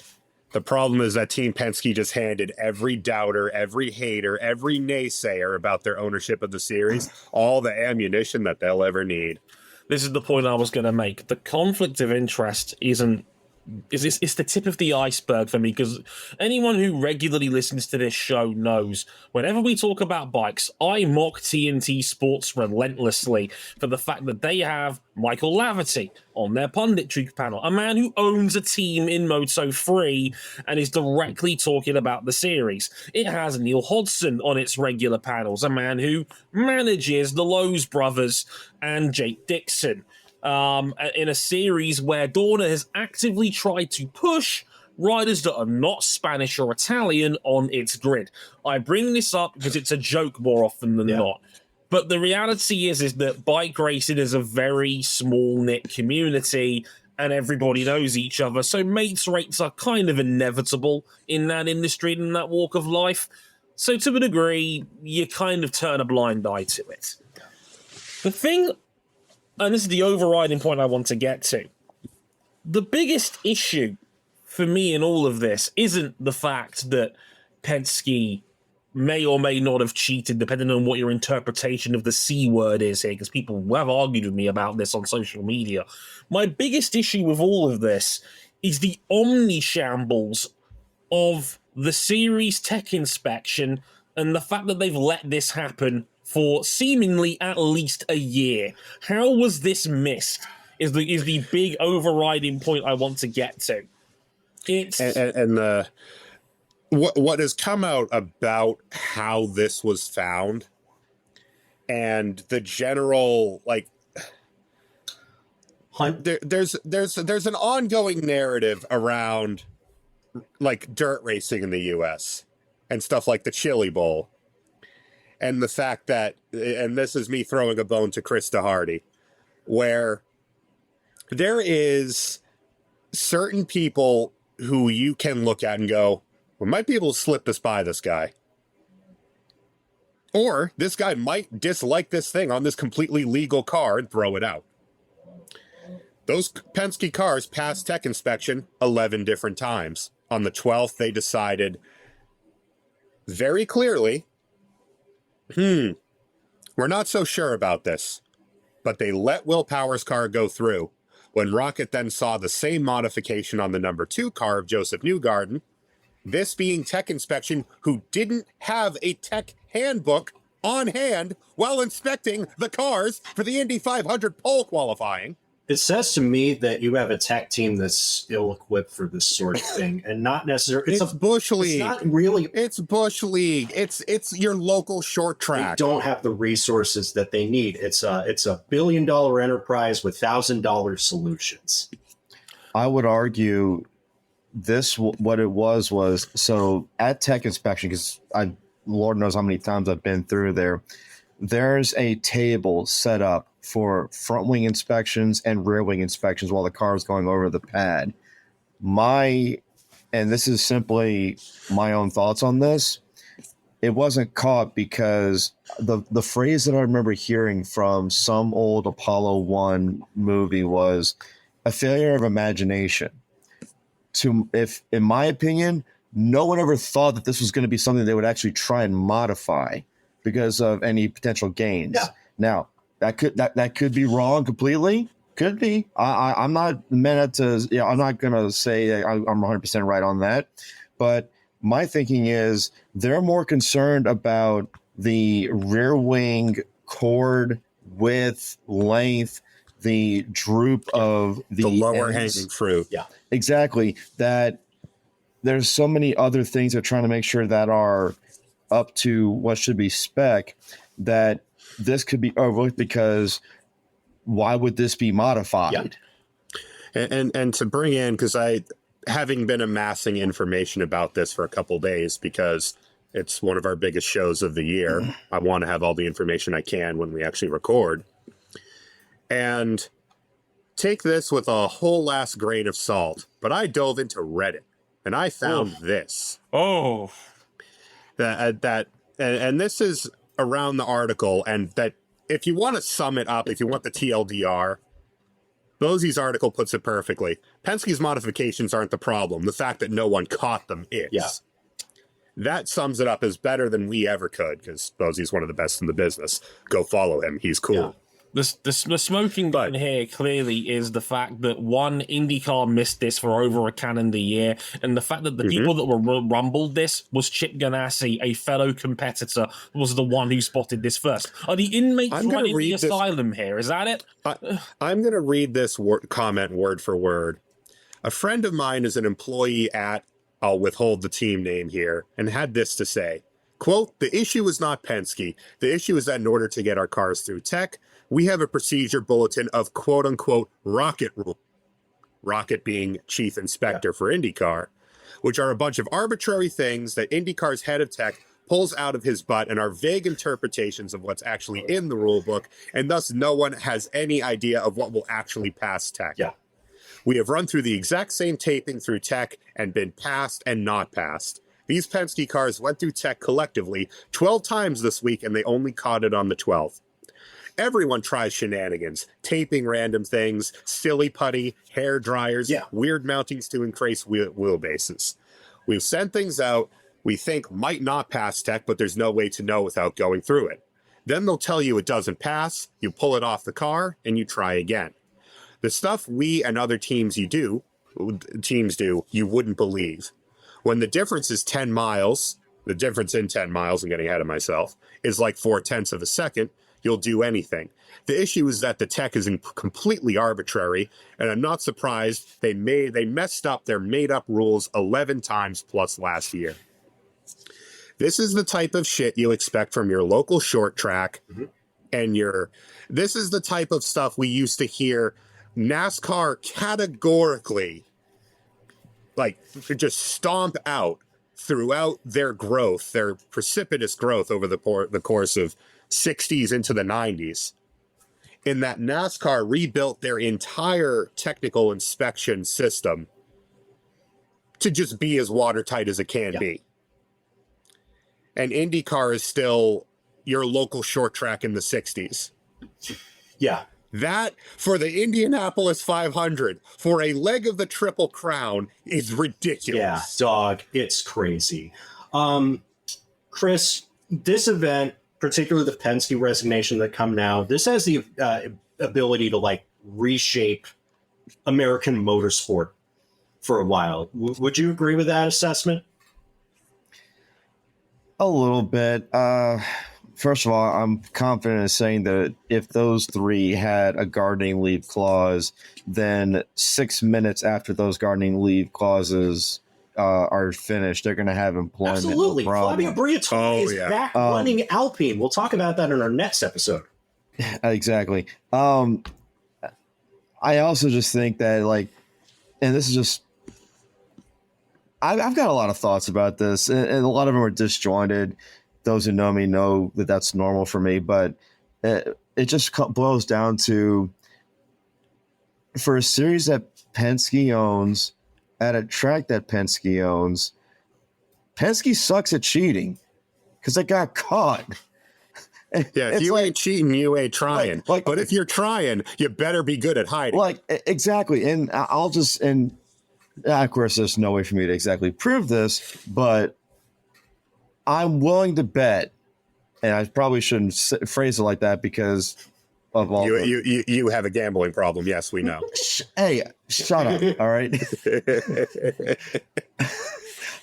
The problem is that Team Penske just handed every doubter, every hater, every naysayer about their ownership of the series all the ammunition that they'll ever need. This is the point I was going to make. The conflict of interest it's the tip of the iceberg for me, because anyone who regularly listens to this show knows whenever we talk about bikes, I mock TNT Sports relentlessly for the fact that they have Michael Laverty on their punditry panel, a man who owns a team in Moto3 and is directly talking about the series. It has Neil Hodgson on its regular panels, a man who manages the Lowe's brothers and Jake Dixon. In a series where Dorna has actively tried to push riders that are not Spanish or Italian on its grid. I bring this up because it's a joke more often than not. But the reality is that bike racing is a very small-knit community and everybody knows each other. So mates rates are kind of inevitable in that industry and in that walk of life. So to a degree, you kind of turn a blind eye to it. The thing, and this is the overriding point I want to get to, the biggest issue for me in all of this isn't the fact that Penske may or may not have cheated, depending on what your interpretation of the C word is here, because people have argued with me about this on social media. My biggest issue with all of this is the omni-shambles of the series tech inspection and the fact that they've let this happen for seemingly at least a year. How was this missed is the big overriding point I want to get to. It's what has come out about how this was found and the general, like, there's an ongoing narrative around, like, dirt racing in the US and stuff like the Chili Bowl, and the fact that, and this is me throwing a bone to Krista Hardy, where there is certain people who you can look at and go, we might be able to slip this by this guy. Or this guy might dislike this thing on this completely legal car and throw it out. Those Penske cars passed tech inspection 11 different times. On the 12th, they decided very clearly, we're not so sure about this. But they let Will Power's car go through. When Rocket then saw the same modification on the number 2 car of Josef Newgarden, this being tech inspection, who didn't have a tech handbook on hand while inspecting the cars for the Indy 500 pole qualifying. It says to me that you have a tech team that's ill-equipped for this sort of thing, and not necessarily. It's Bush League. It's not really. It's Bush League. It's your local short track. They don't have the resources that they need. It's a billion-dollar enterprise with $1,000 solutions. I would argue what it was so at tech inspection, because Lord knows how many times I've been through there. There's a table set up for front wing inspections and rear wing inspections while the car is going over the pad. And this is simply my own thoughts on this, it wasn't caught because the phrase that I remember hearing from some old Apollo 1 movie was a failure of imagination. If in my opinion, no one ever thought that this was going to be something they would actually try and modify because of any potential gains. Yeah. Now, that could be wrong completely. Could be. I'm not meant to. I'm not going to say I'm 100% right on that. But my thinking is they're more concerned about the rear wing cord width, length, the droop of the lower ends. hanging fruit. Yeah, exactly. That there's so many other things they're trying to make sure that are up to what should be spec, that this could be overlooked because why would this be modified? Yeah. And to bring in, because having been amassing information about this for a couple days, because it's one of our biggest shows of the year, I want to have all the information I can when we actually record. And take this with a whole last grain of salt, but I dove into Reddit and I found this. And this is around the article, and that if you want to sum it up, if you want the TLDR, Bosie's article puts it perfectly. Penske's modifications aren't the problem. The fact that no one caught them is. Yeah. That sums it up as better than we ever could, because Bosie's one of the best in the business. Go follow him. He's cool. Yeah. The smoking gun here clearly is the fact that, one, IndyCar missed this for over a calendar year, and the fact that the people that were rumbled this was Chip Ganassi, a fellow competitor, was the one who spotted this first. Are the inmates running the asylum here? Is that it? I'm going to read this comment word for word. A friend of mine is an employee at, I'll withhold the team name here, and had this to say, quote, "The issue is not Penske. The issue is that in order to get our cars through tech, we have a procedure bulletin of quote unquote rocket rule." Rocket being chief inspector for IndyCar, which are a bunch of arbitrary things that IndyCar's head of tech pulls out of his butt and are vague interpretations of what's actually in the rule book, and thus no one has any idea of what will actually pass tech. Yeah. We have run through the exact same taping through tech and been passed and not passed. These Penske cars went through tech collectively 12 times this week, and they only caught it on the 12th. Everyone tries shenanigans, taping random things, silly putty, hair dryers, weird mountings to increase wheelbases. We've sent things out we think might not pass tech, but there's no way to know without going through it. Then they'll tell you it doesn't pass, you pull it off the car, and you try again. The stuff we and other teams do, you wouldn't believe. When the difference is 10 miles, the difference in 10 miles, I'm getting ahead of myself, is like 0.4 of a second, you'll do anything. The issue is that the tech is completely arbitrary, and I'm not surprised they messed up their made-up rules 11 times plus last year. This is the type of shit you expect from your local short track, and this is the type of stuff we used to hear NASCAR categorically, like, just stomp out throughout their growth, their precipitous growth over the course of 60s into the 90s, in that NASCAR rebuilt their entire technical inspection system to just be as watertight as it can be. And IndyCar is still your local short track in the 60s. Yeah. That, for the Indianapolis 500, for a leg of the Triple Crown, is ridiculous. Yeah, dog, it's crazy. Chris, this event, particularly the Penske resignation that come now, this has the ability to, like, reshape American motorsport for a while. Would you agree with that assessment? A little bit. First of all, I'm confident in saying that if those three had a gardening leave clause, then 6 minutes after those gardening leave clauses are finished, they're going to have employment. Absolutely. No problem. Flavio Briatore is back running Alpine. We'll talk about that in our next episode. Exactly. I also just think that, like, and this is just, I've got a lot of thoughts about this, and a lot of them are disjointed. Those who know me know that that's normal for me, but it just boils down to, for a series that Penske owns at a track that Penske owns, Penske sucks at cheating because they got caught. Yeah, if you ain't cheating, you ain't trying. But if you're trying, you better be good at hiding. Like, exactly. And of course, there's no way for me to exactly prove this, but I'm willing to bet, and I probably shouldn't phrase it like that because of all you have a gambling problem. Yes, we know. Hey, shut up. All right.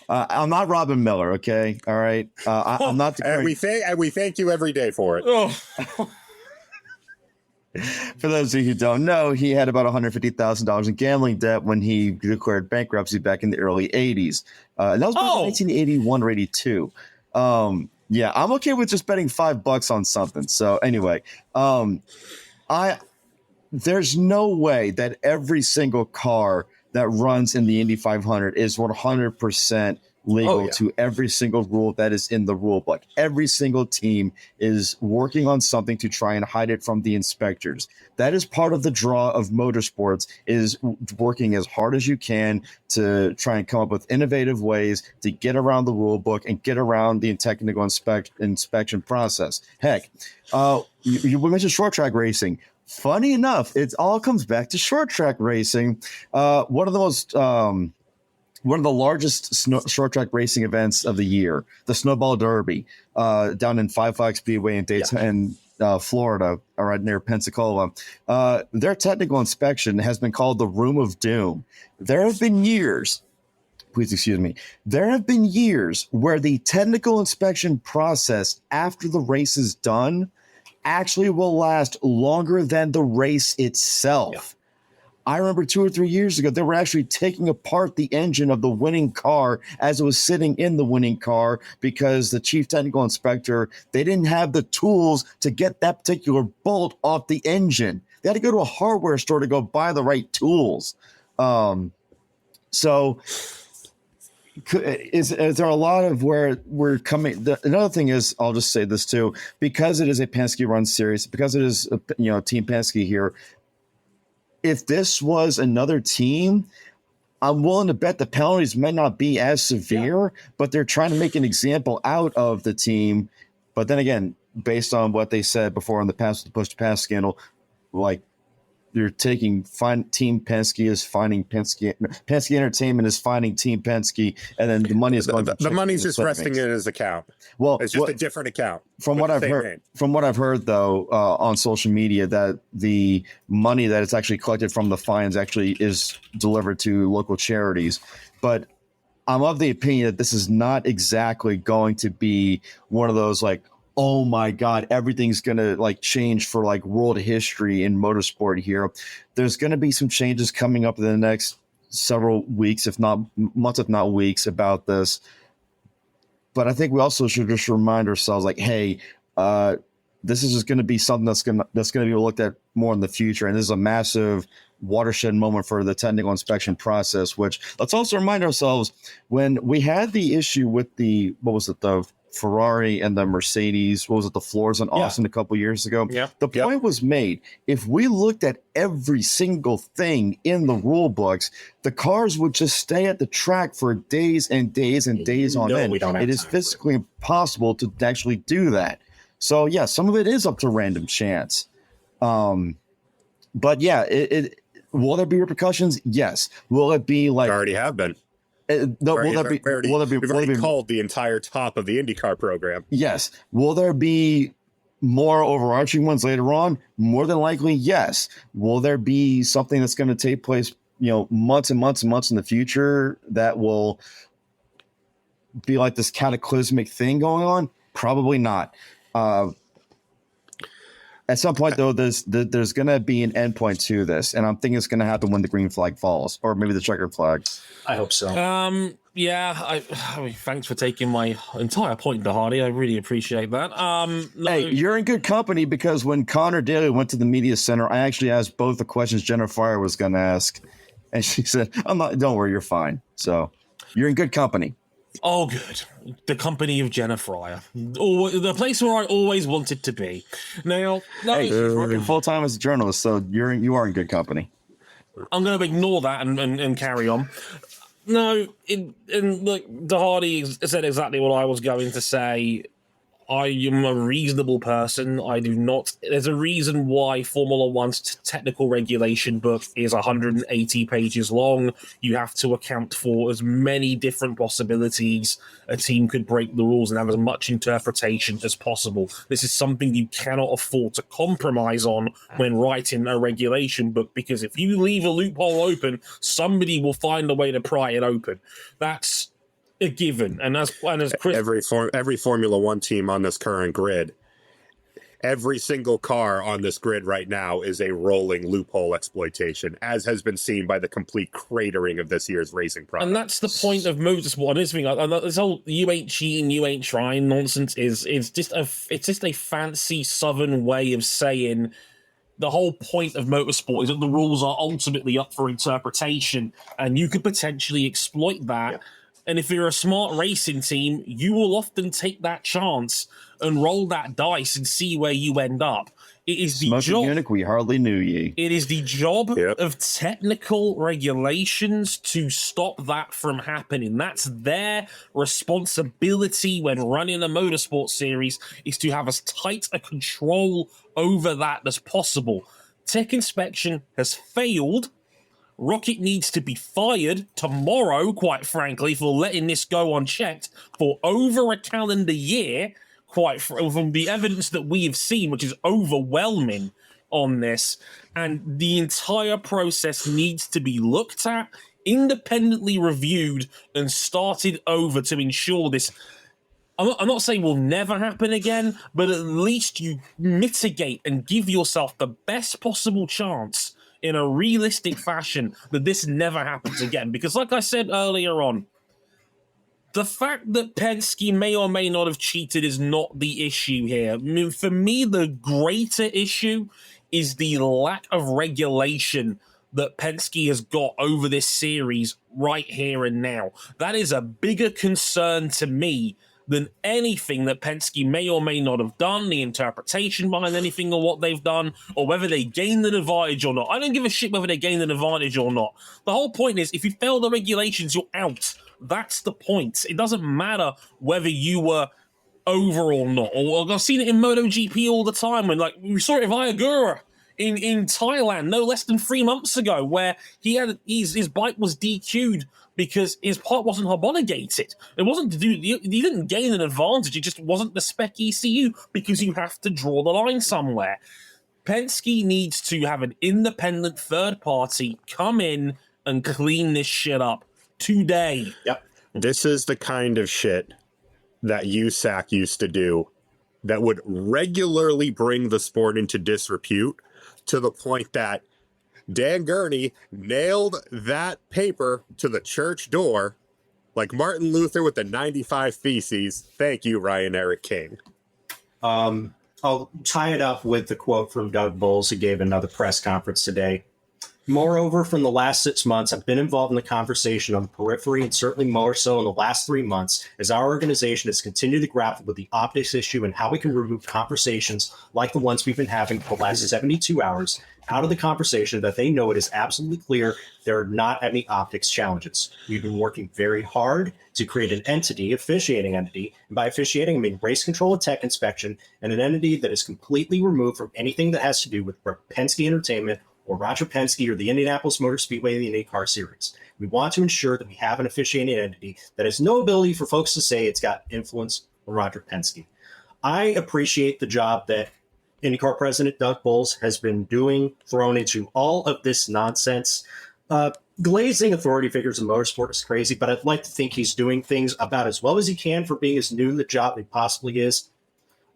I'm not Robin Miller. Okay. All right. I'm not. And we thank you every day for it. For those of you who don't know, he had about $150,000 in gambling debt when he declared bankruptcy back in the early 80s. And that was back in 1981 or 82. Yeah, I'm okay with just betting $5 on something. So anyway, there's no way that every single car that runs in the Indy 500 is 100% legal to every single rule that is in the rule book. Every single team is working on something to try and hide it from the inspectors. That is part of the draw of motorsports, is working as hard as you can to try and come up with innovative ways to get around the rule book and get around the technical inspection process. Heck, you mentioned short track racing. Funny enough, it all comes back to short track racing. One of the largest short track racing events of the year, the Snowball Derby, down in Five Flags Speedway in Daytona, Florida, right near Pensacola. Their technical inspection has been called the Room of Doom. There have been years, please excuse me, there have been years where the technical inspection process after the race is done actually will last longer than the race itself. Yeah. I remember 2 or 3 years ago, they were actually taking apart the engine of the winning car as it was sitting in the winning car because the chief technical inspector, they didn't have the tools to get that particular bolt off the engine. They had to go to a hardware store to go buy the right tools. So is there a lot of where we're coming? Another thing is, I'll just say this too, because it is a Penske run series, because it is, Team Penske here, if this was another team, I'm willing to bet the penalties might not be as severe, but they're trying to make an example out of the team. But then again, based on what they said before in the past, the push-to-pass scandal, like you're taking Team Penske is finding Penske Entertainment is finding Team Penske, and then the money is going. The money's just resting in his account. Well, it's just a different account. From what I've heard, though, on social media, that the money that is actually collected from the fines actually is delivered to local charities. But I'm of the opinion that this is not exactly going to be one of those like, oh my God, everything's going to like change for like world history in motorsport here. There's going to be some changes coming up in the next several weeks, if not months, if not weeks, about this. But I think we also should just remind ourselves like, hey, this is just going to be something that's going to be looked at more in the future. And this is a massive watershed moment for the technical inspection process, which let's also remind ourselves when we had the issue with the Ferrari and the Mercedes, the floors in Austin a couple years ago. Yeah. The point was made. If we looked at every single thing in the rule books, the cars would just stay at the track for days and days and days on end. It is physically impossible to actually do that. So yeah, some of it is up to random chance. But yeah, will there be repercussions? Yes. Will it be like there already have been? We've already called the entire top of the IndyCar program. Yes. Will there be more overarching ones later on? More than likely, yes. Will there be something that's going to take place, months and months and months in the future that will be like this cataclysmic thing going on? Probably not. At some point, though, there's going to be an endpoint to this, and I'm thinking it's going to happen when the green flag falls, or maybe the checkered flag. I hope so. Yeah. I mean, thanks for taking my entire point, Hardy. I really appreciate that. Hey, you're in good company because when Connor Daly went to the media center, I actually asked both the questions Jennifer Fryer was going to ask, and she said, "I'm not. Don't worry, you're fine." So you're in good company. Oh, good. The company of Jenna Fryer. The place where I always wanted to be. Now, hey, she's working full-time as a journalist, so you are in good company. I'm going to ignore that and carry on. No, look, Hardy said exactly what I was going to say. I am a reasonable person. I do not. There's a reason why Formula One's technical regulation book is 180 pages long. You have to account for as many different possibilities a team could break the rules and have as much interpretation as possible. This is something you cannot afford to compromise on when writing a regulation book, because if you leave a loophole open, somebody will find a way to pry it open. That's a given. And as Chris, every Formula One team on this current grid, every single car on this grid right now is a rolling loophole exploitation, as has been seen by the complete cratering of this year's racing product. And that's the point of motorsport. And this whole you ain't cheating, you ain't trying nonsense is just a fancy Southern way of saying the whole point of motorsport is that the rules are ultimately up for interpretation, and you could potentially exploit that And if you're a smart racing team, you will often take that chance and roll that dice and see where you end up. It is the Smoking job. eunuch, we hardly knew ye. It is the job Yep. of technical regulations to stop that from happening. That's their responsibility when running a motorsport series, is to have as tight a control over that as possible. Tech inspection has failed. Rocket needs to be fired tomorrow, quite frankly, for letting this go unchecked for over a calendar year, from the evidence that we have seen, which is overwhelming on this. And the entire process needs to be looked at, independently reviewed, and started over to ensure this. I'm not saying will never happen again, but at least you mitigate and give yourself the best possible chance in a realistic fashion that this never happens again. Because like I said earlier on, the fact that Penske may or may not have cheated is not the issue here. I mean, for me, the greater issue is the lack of regulation that Penske has got over this series right here and now. That is a bigger concern to me than anything that Penske may or may not have done, the interpretation behind anything or what they've done, or whether they gained an advantage or not. I don't give a shit whether they gained an advantage or not. The whole point is, if you fail the regulations, you're out. That's the point. It doesn't matter whether you were over or not. Or I've seen it in MotoGP all the time, when, like, we saw it with Ayagura in Thailand no less than 3 months ago, where he had his bike was DQ'd because his part wasn't homologated. It wasn't to do, he didn't gain an advantage, it just wasn't the spec ECU, because you have to draw the line somewhere. Penske needs to have an independent third party come in and clean this shit up today. Yep. This is the kind of shit that USAC used to do that would regularly bring the sport into disrepute, to the point that Dan Gurney nailed that paper to the church door like Martin Luther with the 95 Theses. Thank you, Ryan Eric King. I'll tie it up with the quote from Doug Bowles, who gave another press conference today. Moreover, from the last 6 months, I've been involved in the conversation on the periphery, and certainly more so in the last 3 months, as our organization has continued to grapple with the optics issue and how we can remove conversations like the ones we've been having for the last 72 hours out of the conversation, that they know it is absolutely clear there are not any optics challenges. We've been working very hard to create an entity, officiating entity, and by officiating, I mean race control and tech inspection, and an entity that is completely removed from anything that has to do with Penske Entertainment or Roger Penske or the Indianapolis Motor Speedway, the IndyCar Series. We want to ensure that we have an officiating entity that has no ability for folks to say it's got influence on Roger Penske. I appreciate the job that IndyCar President Doug Bowles has been doing, thrown into all of this nonsense. Glazing authority figures in motorsport is crazy, but I'd like to think he's doing things about as well as he can for being as new in the job as he possibly is.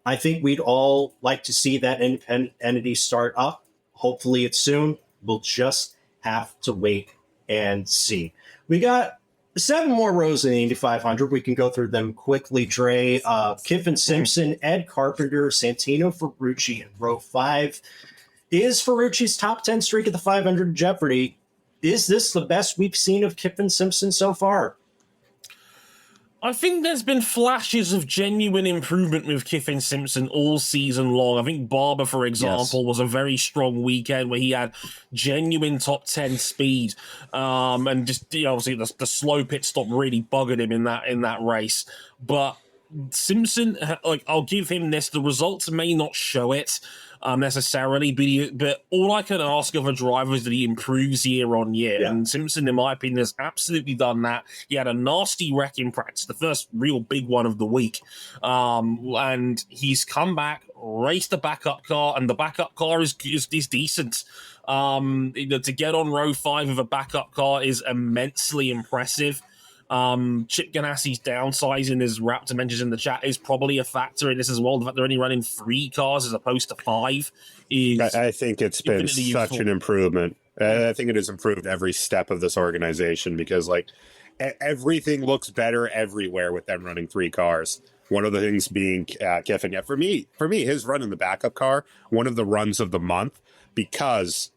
I think we'd all like to see that independent entity start up. Hopefully it's soon. We'll just have to wait and see. We got 7 more rows in the Indy 500. We can go through them quickly, Dre. Kiffin Simpson, Ed Carpenter, Santino Ferrucci in row 5. Is Ferrucci's top 10 streak at the 500 in jeopardy? Is this the best we've seen of Kiffin Simpson so far? I think there's been flashes of genuine improvement with Kiffin Simpson all season long. I think Barber, for example, was a very strong weekend where he had genuine top 10 speed. And just, obviously the slow pit stop really buggered him in that race. But Simpson, I'll give him this. The results may not show it necessarily, but all I can ask of a driver is that he improves year on year. Yeah. And Simpson, in my opinion, has absolutely done that. He had a nasty wreck in practice, the first real big one of the week. And he's come back, raced the backup car, and the backup car is decent. To get on row 5 of a backup car is immensely impressive. Chip Ganassi's downsizing, as Raptor mentions in the chat, is probably a factor in this as well. The fact they're only running 3 cars as opposed to 5 is... I think it's been such an improvement. I think it has improved every step of this organization, because everything looks better everywhere with them running 3 cars. One of the things being Kiffin. Yeah, for me, his run in the backup car, one of the runs of the month, because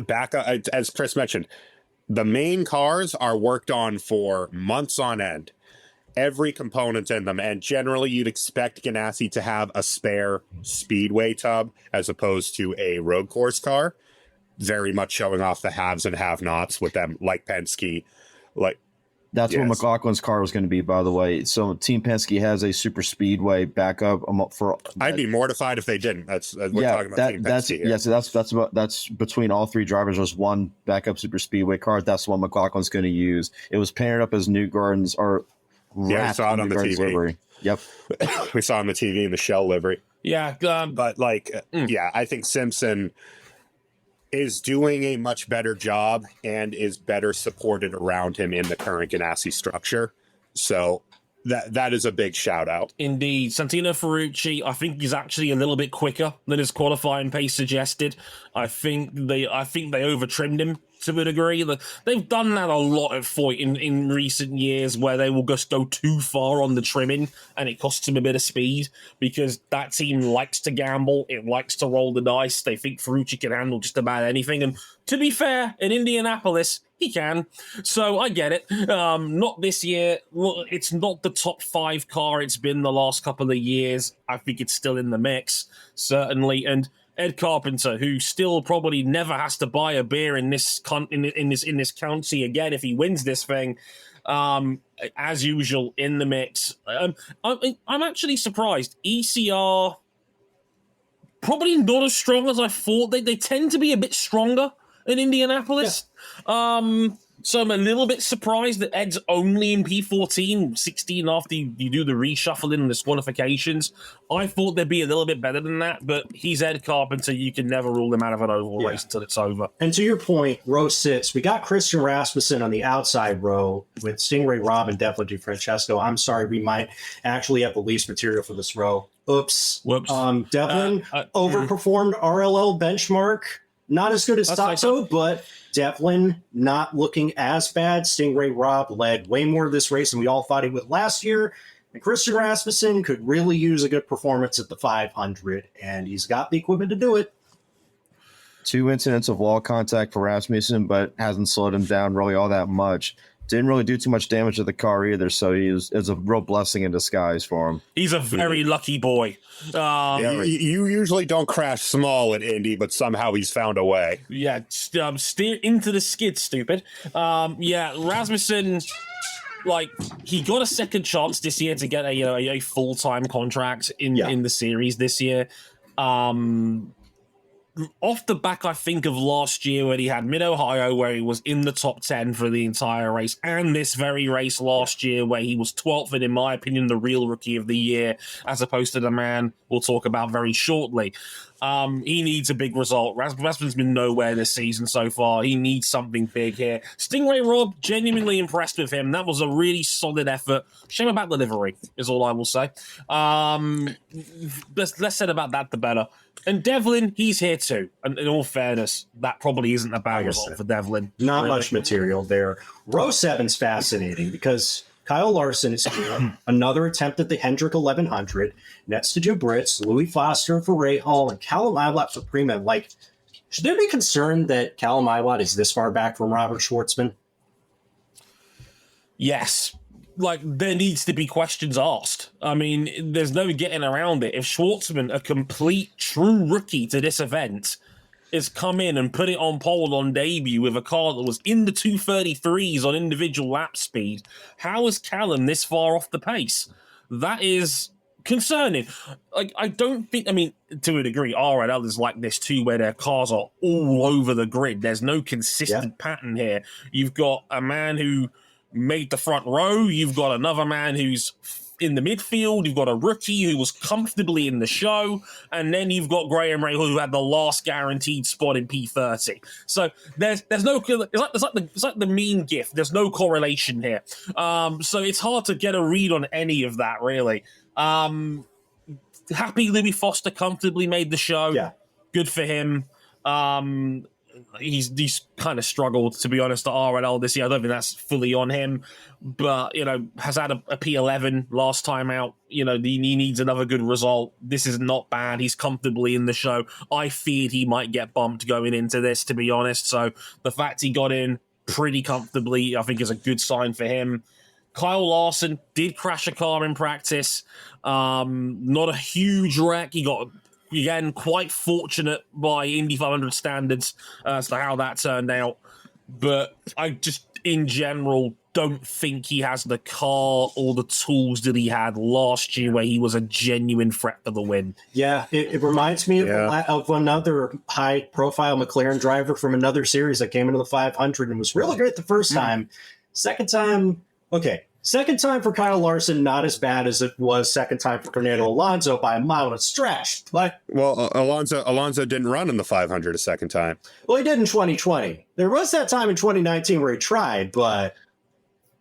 backup, as Chris mentioned, the main cars are worked on for months on end. Every component in them, and generally you'd expect Ganassi to have a spare speedway tub as opposed to a road course car, very much showing off the haves and have-nots with them, like Penske. That's what McLaughlin's car was going to be, by the way. So Team Penske has a super speedway backup for. I'd be mortified if they didn't. We're talking about Team Penske here. Yeah, so that's between all three drivers. There's one backup super speedway car. That's the one McLaughlin's going to use. It was painted up as Newgarden's or. Yeah, we saw it on the TV. Livery. Yep. We saw it on the TV in the Shell livery. Yeah. But, I think Simpson is doing a much better job and is better supported around him in the current Ganassi structure. So that is a big shout out. Indeed. Santino Ferrucci, I think he's actually a little bit quicker than his qualifying pace suggested. I think they over trimmed him to a degree. They've done that a lot at Foyt in recent years, where they will just go too far on the trimming and it costs them a bit of speed, because that team likes to gamble. It likes to roll the dice. They think Ferrucci can handle just about anything. And to be fair, in Indianapolis, he can. So I get it. Not this year. Well, it's not the top 5 car it's been the last couple of years. I think it's still in the mix, certainly. And Ed Carpenter, who still probably never has to buy a beer in this county again if he wins this thing, as usual in the mix. I'm actually surprised. ECR probably not as strong as I thought. They tend to be a bit stronger in Indianapolis. Yeah. So I'm a little bit surprised that Ed's only in P14, 16 after you do the reshuffling and disqualifications. I thought they'd be a little bit better than that, but he's Ed Carpenter. You can never rule him out of an oval race until it's over. And to your point, row 6, we got Christian Rasmussen on the outside row with Stingray Robb and Devlin DeFrancesco. I'm sorry, we might actually have the least material for this row. Oops. Whoops. Devlin overperformed RLL benchmark. Not as good as Sato, but Devlin not looking as bad. Stingray Robb led way more of this race than we all thought he would last year. And Christian Rasmussen could really use a good performance at the 500, and he's got the equipment to do it. 2 incidents of wall contact for Rasmussen, but hasn't slowed him down really all that much. Didn't really do too much damage to the car either, so it's a real blessing in disguise for him. He's a very lucky boy. You usually don't crash small at Indy, but somehow he's found a way. Yeah, steer into the skid, stupid. Rasmussen, he got a second chance this year to get a full-time contract in the series this year. Off the back, I think, of last year when he had Mid-Ohio, where he was in the top 10 for the entire race, and this very race last year where he was 12th and, in my opinion, the real rookie of the year, as opposed to the man we'll talk about very shortly. He needs a big result. Rasmussen's been nowhere this season so far. He needs something big here. Stingray Robb, genuinely impressed with him. That was a really solid effort. Shame about the livery, is all I will say. Less said about that, the better. And Devlin, he's here too. And in all fairness, that probably isn't a bad result for Devlin. Not much material there. Row 7's fascinating because Kyle Larson is here. Another attempt at the Hendrick 1100. Next to Joe Britz, Louis Foster for Ray Hall, and Callum Ilott for Prima. Should there be concern that Callum Ilott is this far back from Robert Shwartzman? Yes. There needs to be questions asked. I mean, there's no getting around it. If Shwartzman, a complete true rookie to this event, has come in and put it on pole on debut with a car that was in the 233s on individual lap speed, how is Callum this far off the pace? That is concerning. I don't think, to a degree, RLL is like this too, where their cars are all over the grid. There's no consistent pattern here. You've got a man who made the front row. You've got another man who's in the midfield. You've got a rookie who was comfortably in the show. And then you've got Graham Rahal, who had the last guaranteed spot in P30. So there's no, it's like the mean gift. There's no correlation here. So it's hard to get a read on any of that, really. Happy Louis Foster comfortably made the show. Yeah. Good for him. He's kind of struggled, to be honest, at RLL this year. I don't think that's fully on him, but has had a P11 last time out. He needs another good result. This is not bad. He's comfortably in the show. I feared he might get bumped going into this, to be honest. So the fact he got in pretty comfortably, I think is a good sign for him. Kyle Larson did crash a car in practice. Not a huge wreck. He got, again, quite fortunate by Indy 500 standards as to how that turned out. But I just, in general, don't think he has the car or the tools that he had last year where he was a genuine threat for the win. Yeah, it reminds me of another high-profile McLaren driver from another series that came into the 500 and was really great the first time. Second time for Kyle Larson, not as bad as it was second time for Fernando Alonso by a mile and a stretch. But Alonso didn't run in the 500 a second time. Well, he did in 2020. There was that time in 2019 where he tried, but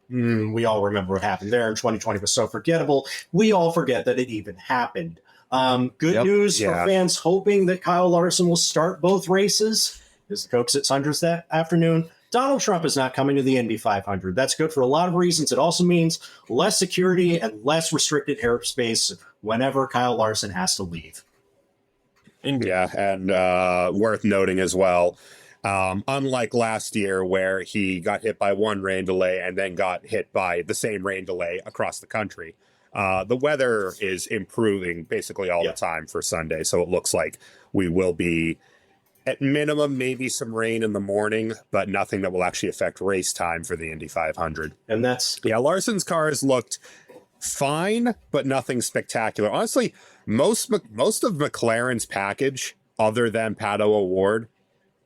we all remember what happened there. In 2020 was so forgettable. We all forget that it even happened. Good news for fans hoping that Kyle Larson will start both races. Is the Coke 600s that afternoon. Donald Trump is not coming to the Indy 500. That's good for a lot of reasons. It also means less security and less restricted airspace whenever Kyle Larson has to leave. Yeah, and worth noting as well, unlike last year where he got hit by one rain delay and then got hit by the same rain delay across the country, the weather is improving basically all the time for Sunday. So it looks like we will be, at minimum, maybe some rain in the morning, but nothing that will actually affect race time for the Indy 500. And that's... Yeah, Larson's cars looked fine, but nothing spectacular. Honestly, most of McLaren's package, other than Pato O'Ward,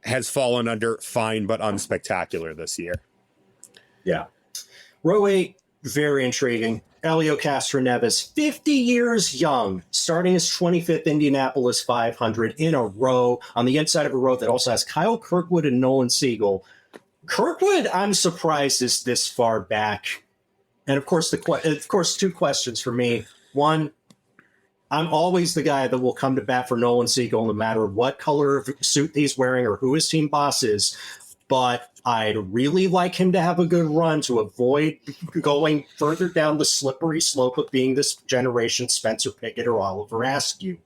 has fallen under fine but unspectacular this year. Yeah. Row 8, very intriguing. Elio Castroneves, 50 years young, starting his 25th Indianapolis 500 in a row, on the inside of a row that also has Kyle Kirkwood and Nolan Siegel. Kirkwood, I'm surprised, is this far back. And of course, two questions for me. One, I'm always the guy that will come to bat for Nolan Siegel no matter what color of suit he's wearing or who his team boss is. But I'd really like him to have a good run to avoid going further down the slippery slope of being this generation Spencer Pickett or Oliver Askew.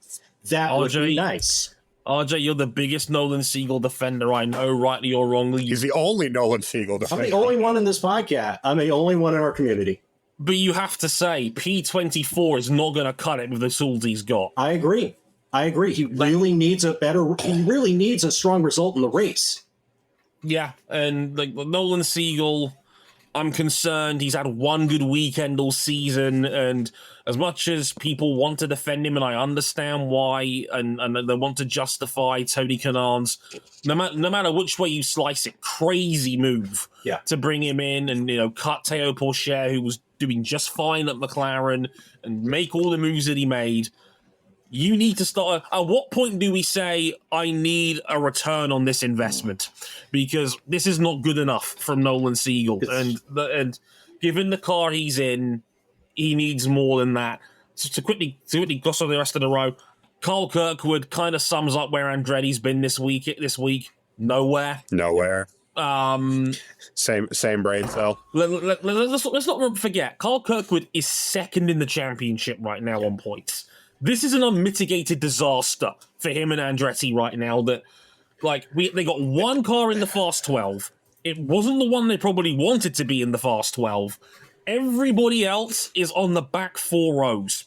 That would be nice. RJ, you're the biggest Nolan Siegel defender I know, rightly or wrongly. He's the only Nolan Siegel defender. I'm the only one in this podcast. I'm the only one in our community. But you have to say, P24 is not going to cut it with the tools he's got. I agree. He really needs a strong result in the race. Yeah, and like Nolan Siegel, I'm concerned he's had one good weekend all season, and as much as people want to defend him, and I understand why, and they want to justify Tony Kanan's, no matter which way you slice it, crazy move to bring him in and cut Théo Pourchaire, who was doing just fine at McLaren, and make all the moves that he made. You need to start. At what point do we say, I need a return on this investment? Because this is not good enough from Nolan Siegel. And given the car he's in, he needs more than that. So to quickly gloss over the rest of the row, Carl Kirkwood kind of sums up where Andretti's been this week. Nowhere. Same brain cell. Let's not forget, Carl Kirkwood is second in the championship right now on points. This is an unmitigated disaster for him and Andretti right now. That, they got one car in the Fast 12. It wasn't the one they probably wanted to be in the Fast 12. Everybody else is on the back four rows.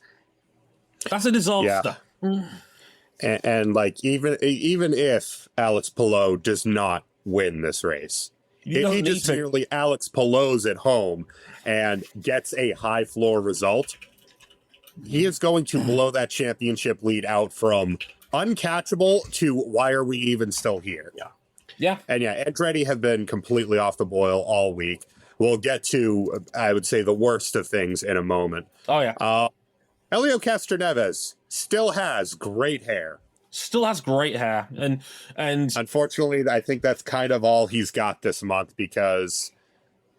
That's a disaster. Yeah. And even if Alex Palou does not win this race, if he just merely Alex Palou's at home and gets a high floor result, he is going to blow that championship lead out from uncatchable to why are we even still here? Yeah. And Andretti have been completely off the boil all week. We'll get to, I would say, the worst of things in a moment. Oh, yeah. Elio Castroneves still has great hair. And unfortunately, I think that's kind of all he's got this month because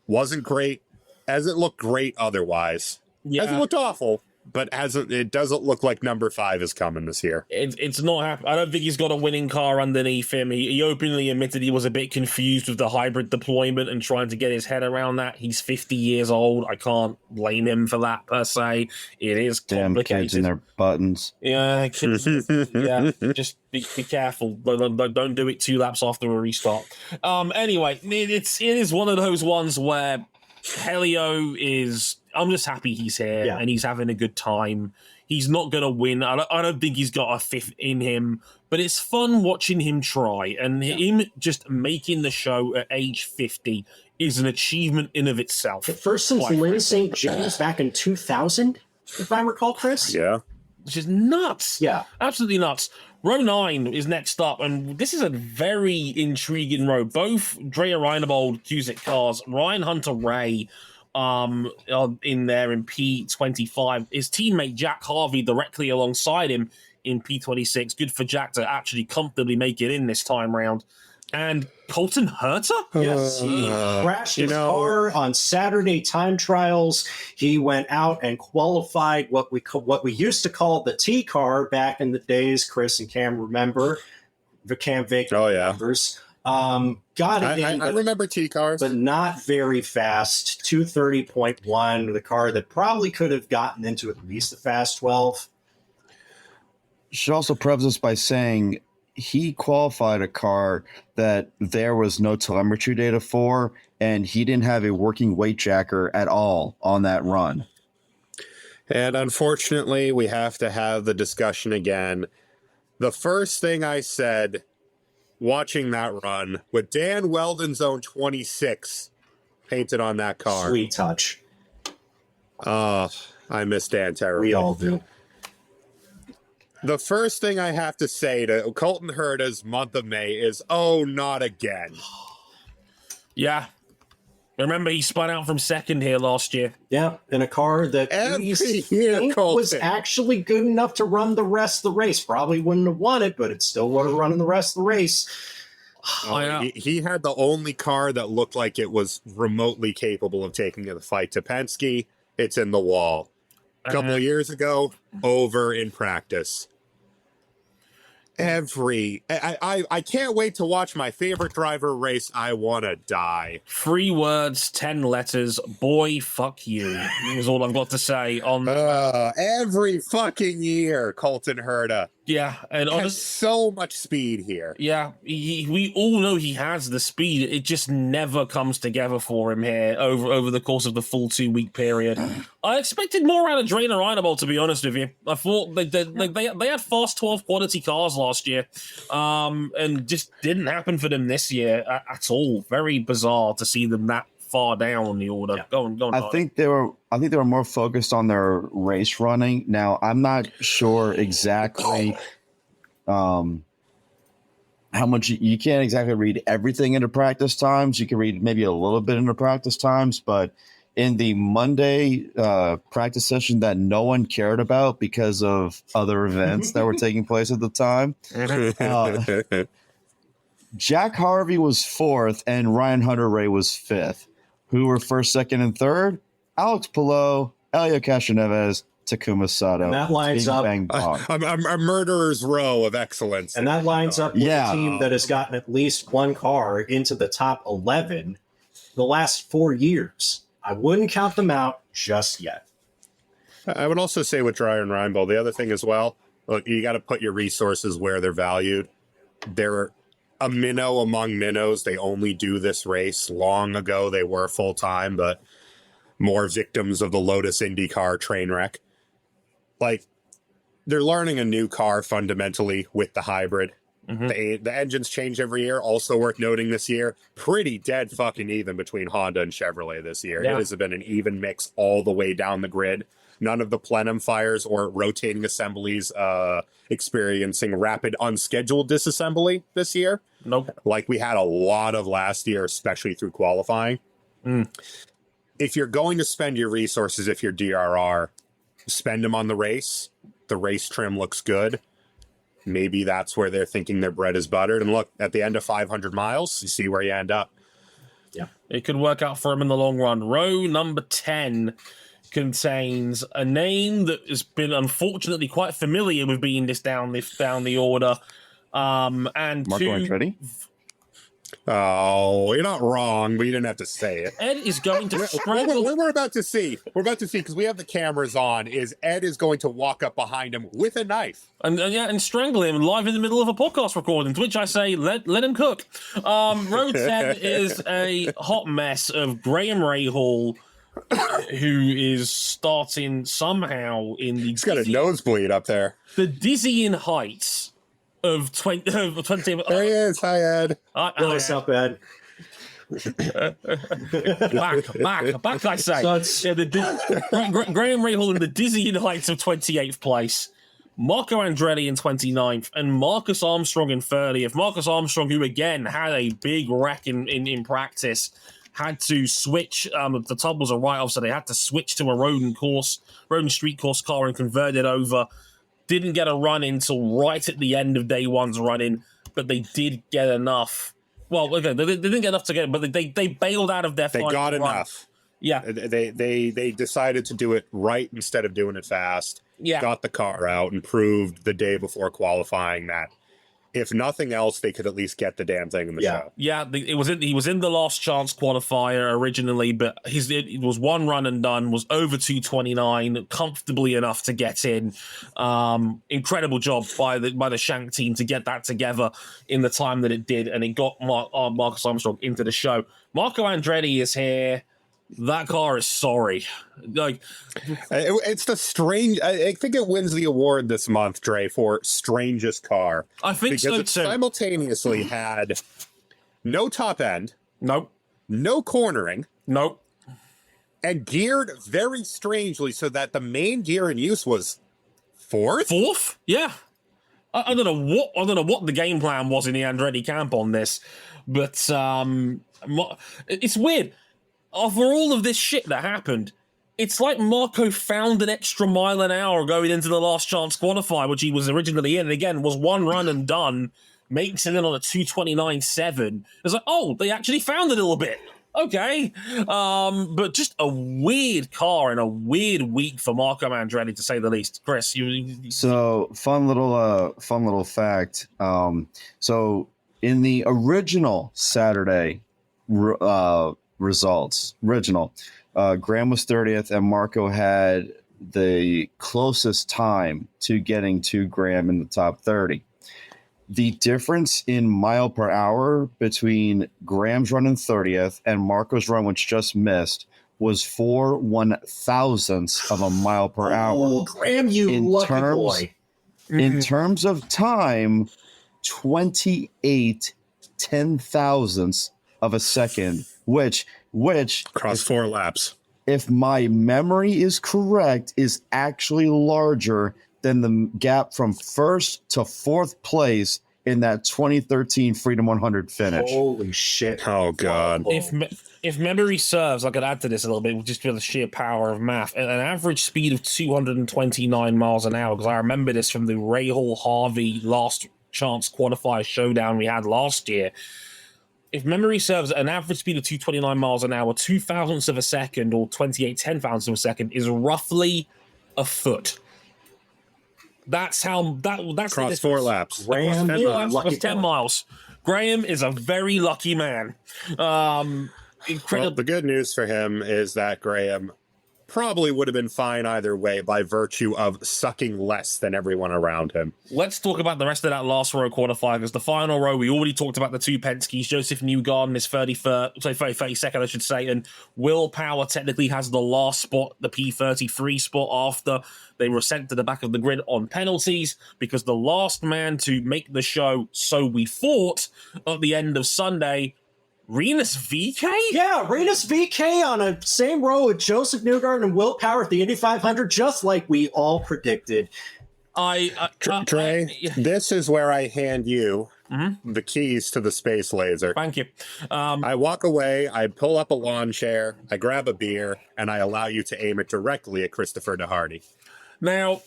hasn't looked great otherwise. Yeah. Hasn't looked awful. but it doesn't look like number 5 is coming this year. It's not happening. I don't think he's got a winning car underneath him. He openly admitted he was a bit confused with the hybrid deployment and trying to get his head around that. He's 50 years old. I can't blame him for that per se. It is Damn complicated. kids and their buttons. Yeah, yeah. Just be careful. Don't do it 2 laps after a restart. Anyway, it is one of those ones where Helio is. I'm just happy he's here and he's having a good time. He's not going to win. I don't think he's got a 5th in him, but it's fun watching him try. And him just making the show at age 50 is an achievement in of itself. The first since Lynn St. James back in 2000, if I recall, Chris. Yeah. Which is nuts. Yeah. Absolutely nuts. Row 9 is next up, and this is a very intriguing row. Both Drea Reinebold Cusick cars, Ryan Hunter-Ray, in there in P25. His teammate Jack Harvey directly alongside him in P26. Good for Jack to actually comfortably make it in this time round. And Colton Herta? Yes, he crashed his car on Saturday time trials. He went out and qualified what we used to call the T car back in the days. Chris and Cam remember the Cam Vick members. Got it in, I remember T cars, but not very fast. 230.1, the car that probably could have gotten into at least the fast 12. Should also preface this by saying he qualified a car that there was no telemetry data for, and he didn't have a working weight jacker at all on that run. And unfortunately, we have to have the discussion again. The first thing I said watching that run with Dan Weldon's own 26 painted on that car. Sweet touch. I miss Dan terribly. We all do. The first thing I have to say to Colton Herta's month of May is, oh, not again. Yeah. Remember, he spun out from second here last year. Yeah, in a car that was actually good enough to run the rest of the race. Probably wouldn't have won it, but it still would have run the rest of the race. He had the only car that looked like it was remotely capable of taking the fight to Penske. It's in the wall. A couple of years ago, over in practice. I can't wait to watch my favorite driver race. I want to die. 3 words, 10 letters. Boy, fuck you. Is all I've got to say on every fucking year. Colton Herta. Yeah, and has so much speed here. Yeah, we all know he has the speed. It just never comes together for him here over the course of the full 2-week period. I expected more out of Drea Reinebold, to be honest with you. I thought they had fast 12 quality cars last year, and just didn't happen for them this year at all. Very bizarre to see them that far down on the order. Yeah. Go on. I think they were more focused on their race running. Now, I'm not sure exactly how much you can't exactly read everything into practice times. You can read maybe a little bit into practice times, but in the Monday practice session that no one cared about because of other events that were taking place at the time, Jack Harvey was 4th and Ryan Hunter-Ray was 5th. Who were 1st, 2nd, and 3rd? Alex Palou, Elio Castroneves, Takuma Sato. And that lines up a murderer's row of excellence. And that lines up with a team that has gotten at least one car into the top 11 the last 4 years. I wouldn't count them out just yet. I would also say with Drea and Reinebold, the other thing as well, look, you got to put your resources where they're valued. They're a minnow among minnows. They only do this race. Long ago, they were full-time, but more victims of the Lotus IndyCar train wreck. Like, they're learning a new car fundamentally with the hybrid. Mm-hmm. The engines change every year. Also worth noting this year, pretty dead fucking even between Honda and Chevrolet this year. Yeah. It has been an even mix all the way down the grid. None of the plenum fires or rotating assemblies experiencing rapid unscheduled disassembly this year. Nope. Like we had a lot of last year, especially through qualifying. If you're going to spend your resources, if you're DRR, spend them on the race. The race trim looks good. Maybe that's where they're thinking their bread is buttered. And look, at the end of 500 miles, you see where you end up. Yeah, it could work out for him in the long run. Row number 10. contains a name that has been unfortunately quite familiar with being this down the order. And Marco two, Andretti? Oh, you're not wrong, but you didn't have to say it. Ed is going to strangle. What we're about to see, because we have the cameras on, is Ed is going to walk up behind him with a knife. And strangle him live in the middle of a podcast recording, to which I say, let him cook. Road 10 is a hot mess of Graham Rahal, who is starting somehow in the... He's got a nosebleed up there. The dizzying heights of 20... There he is. Hi, Ed. What's up, Ed? Back, I say. Graham Rahal in the dizzying heights of 28th place. Marco Andretti in 29th, and Marcus Armstrong in 30th. Marcus Armstrong, who again had a big wreck in practice, had to switch. The tub was a write-off, so they had to switch to a road and street course car and convert it over. Didn't get a run until right at the end of day one's running, but they did get enough. Well, okay, they didn't get enough to get it, but they bailed out of their final run. They got enough. Yeah. They decided to do it right instead of doing it fast. Yeah. Got the car out and proved the day before qualifying that if nothing else, they could at least get the damn thing in the show. Yeah, he was in the last chance qualifier originally, but it was one run and done, was over 229, comfortably enough to get in. Incredible job by the Shank team to get that together in the time that it did, and it got Marcus Armstrong into the show. Marco Andretti is here. That car is sorry. It's the strange. I think it wins the award this month, Dre, for strangest car. I think so too. Because it simultaneously had no top end, nope, no cornering, nope, and geared very strangely so that the main gear in use was fourth. Fourth, yeah. I don't know what the game plan was in the Andretti camp on this, but it's weird. After all of this shit that happened, it's like Marco found an extra mile an hour going into the last chance qualifier, which he was originally in, and again, was one run and done, makes it in on a 229.7. It's like, oh, they actually found it a little bit. Okay. But just a weird car and a weird week for Marco Andretti, to say the least. Chris, So, fun little fact. So, in the original Saturday results, Graham was 30th and Marco had the closest time to getting to Graham in the top 30. The difference in mile per hour between Graham's run in 30th and Marco's run, which just missed, was 4 1,000ths of a mile per hour. Oh, Graham, you lucky boy. In terms of time, 28 10,000ths of a second, which across 4 laps, if my memory is correct, is actually larger than the gap from first to fourth place in that 2013 Freedom 100 finish. Holy shit. Oh, God. If memory serves, I could add to this a little bit, just for the sheer power of math. At an average speed of 229 miles an hour, because I remember this from the Rahal-Harvey last chance qualifier showdown we had last year. If memory serves, an average speed of 229 miles an hour, 0.02 of a second, or 28 10,000ths of a second, is roughly a foot. That's across 4 laps. Graham, lucky 10 miles. Graham is a very lucky man. Incredible. Well, the good news for him is that Graham probably would have been fine either way by virtue of sucking less than everyone around him. Let's talk about the rest of that last row qualifier, because the final row, we already talked about the two Penskes. Josef Newgarden is 32nd, I should say, and Will Power technically has the last spot, the P33 spot, after they were sent to the back of the grid on penalties, because the last man to make the show, so we thought, at the end of Sunday, Rinus VeeKay? Yeah, Rinus VeeKay on a same row with Josef Newgarden and Will Power at the Indy 500, just like we all predicted. Trey, this is where I hand you the keys to the space laser. Thank you. I walk away, I pull up a lawn chair, I grab a beer, and I allow you to aim it directly at Christopher DeHardy. Now,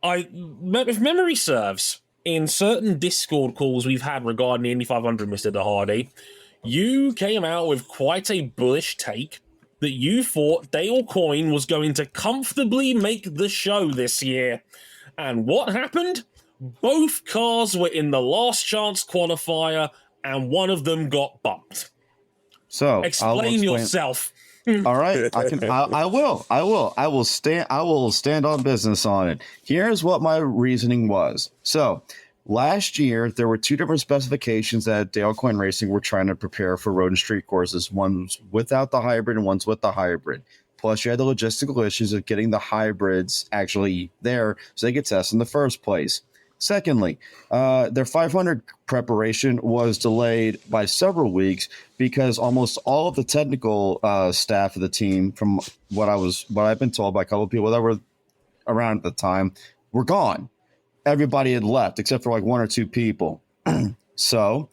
if memory serves, in certain Discord calls we've had regarding the Indy 500, Mr. DeHardy, you came out with quite a bullish take that you thought Dale Coyne was going to comfortably make the show this year. And what happened? Both cars were in the last chance qualifier, and one of them got bumped. So Explain yourself. All right, I will stand on business on it. Here's what my reasoning was. So last year there were two different specifications that Dale Coyne Racing were trying to prepare for road and street courses. One's without the hybrid and one's with the hybrid. Plus you had the logistical issues of getting the hybrids actually there so they could test in the first place. Secondly, their 500 preparation was delayed by several weeks because almost all of the technical staff of the team, from what I've been told by a couple of people that were around at the time, were gone. Everybody had left except for like one or two people. So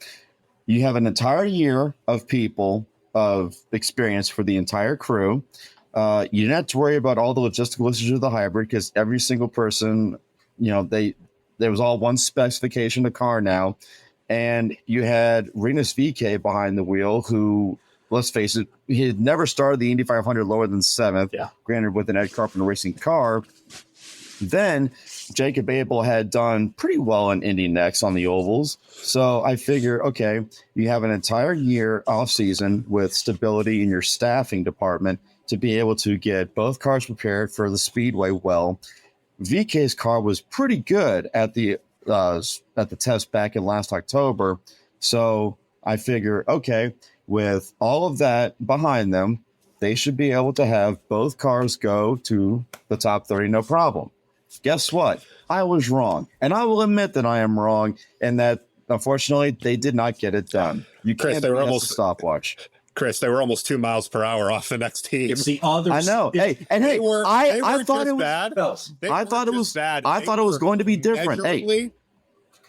you have an entire year of people of experience for the entire crew. You didn't have to worry about all the logistical issues of the hybrid because every single person, there was all one specification of car now. And you had Rinus VeeKay behind the wheel who, let's face it, he had never started the Indy 500 lower than 7th, granted with an Ed Carpenter racing car. Then Jacob Abel had done pretty well in Indy Next on the ovals. So I figure, okay, you have an entire year off season with stability in your staffing department to be able to get both cars prepared for the speedway well. VK's car was pretty good at the test back in last October. So I figure, okay, with all of that behind them, they should be able to have both cars go to the top 30, no problem. Guess what? I was wrong. And I will admit that I am wrong and that, unfortunately, they did not get it done. You Chris, can't they were BS almost a stopwatch. Chris, they were almost 2 miles per hour off the next team. It's the other. I know. I thought it was bad. I thought it was bad. I thought it was going to be different. Hey,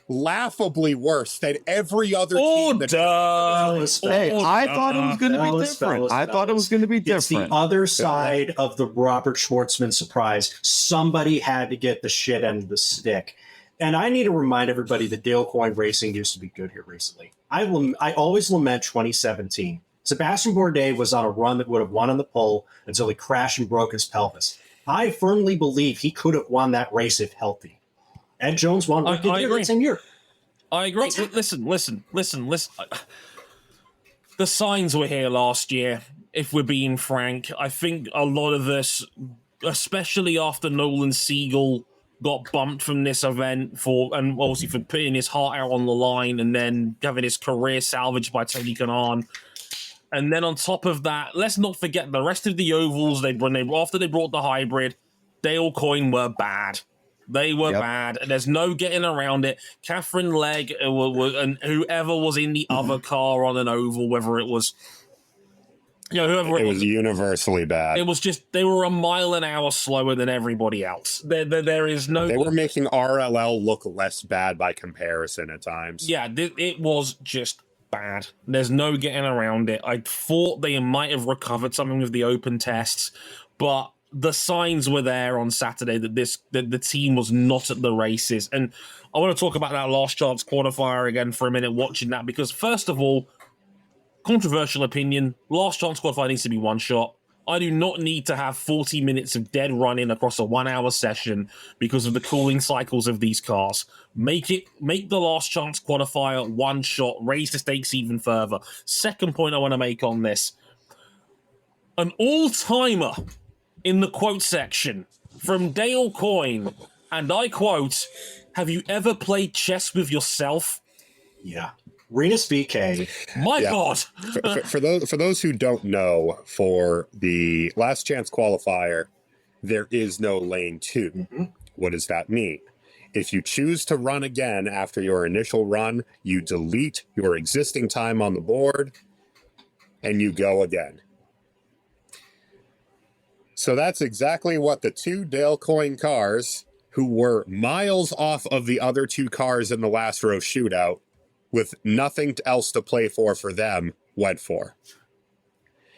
laughably worse than every other Oh, team. I thought it was going to be different. I thought it was going to be different. It's the other side of the Robert Shwartzman surprise. Somebody had to get the shit end of the stick. And I need to remind everybody that Dale Coyne Racing used to be good here recently. I always lament 2017. Sebastian Bourdais was on a run that would have won on the pole until he crashed and broke his pelvis. I firmly believe he could have won that race if healthy. Ed Jones won the same year. I agree. Listen. The signs were here last year, if we're being frank. I think a lot of this, especially after Nolan Siegel got bumped from this event and obviously for putting his heart out on the line and then having his career salvaged by Tony Kanaan. And then on top of that, let's not forget the rest of the ovals. After they brought the hybrid, Dale Coyne were bad. They were bad. There's no getting around it. Catherine Legg and whoever was in the other car on an oval, whether it was, whoever it was universally bad. It was just they were a mile an hour slower than everybody else. There is no. They were making RLL look less bad by comparison at times. Yeah, it was just bad. There's no getting around it. I thought they might have recovered something with the open tests, but the signs were there on Saturday that the team was not at the races. And I want to talk about that last chance qualifier again for a minute, watching that, because first of all, controversial opinion, last chance qualifier needs to be one shot. I do not need to have 40 minutes of dead running across a 1 hour session because of the cooling cycles of these cars. Make the last chance qualifier one shot, raise the stakes even further. Second point I want to make on this. An all-timer in the quote section from Dale Coyne, and I quote, "Have you ever played chess with yourself?" Yeah. Rinus VeeKay. My God. For those who don't know, for the last chance qualifier, there is no lane 2. Mm-hmm. What does that mean? If you choose to run again after your initial run, you delete your existing time on the board and you go again. So that's exactly what the two Dale Coyne cars, who were miles off of the other two cars in the last row shootout, with nothing else to play for them, went for.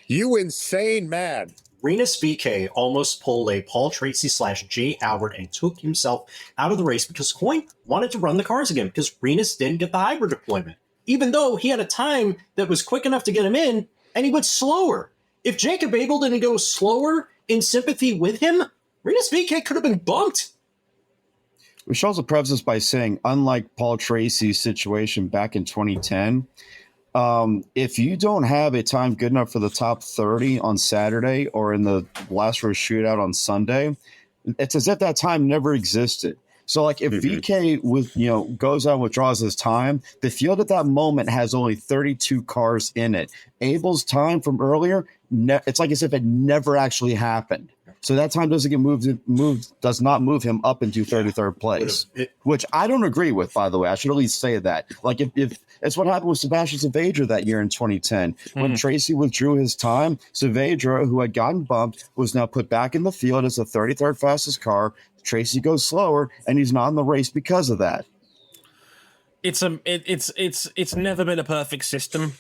You insane man. Rinus VeeKay almost pulled a Paul Tracy / Jay Albert and took himself out of the race because Coyne wanted to run the cars again because Rinus didn't get the hybrid deployment. Even though he had a time that was quick enough to get him in, and he went slower. If Jacob Abel didn't go slower in sympathy with him, Rinus VeeKay could have been bumped. We should also preface this by saying, unlike Paul Tracy's situation back in 2010, if you don't have a time good enough for the top 30 on Saturday or in the last row shootout on Sunday, it's as if that time never existed. So, like, if VeeKay goes out and withdraws his time, the field at that moment has only 32 cars in it. Abel's time from earlier, it's like as if it never actually happened. So that time doesn't get does not move him up into 33rd place, which I don't agree with, by the way. I should at least say that. Like, if it's what happened with Sebastian Saavedra that year in 2010. When Tracy withdrew his time, Saavedra, who had gotten bumped, was now put back in the field as the 33rd fastest car. Tracy goes slower, and he's not in the race because of that. It's never been a perfect system.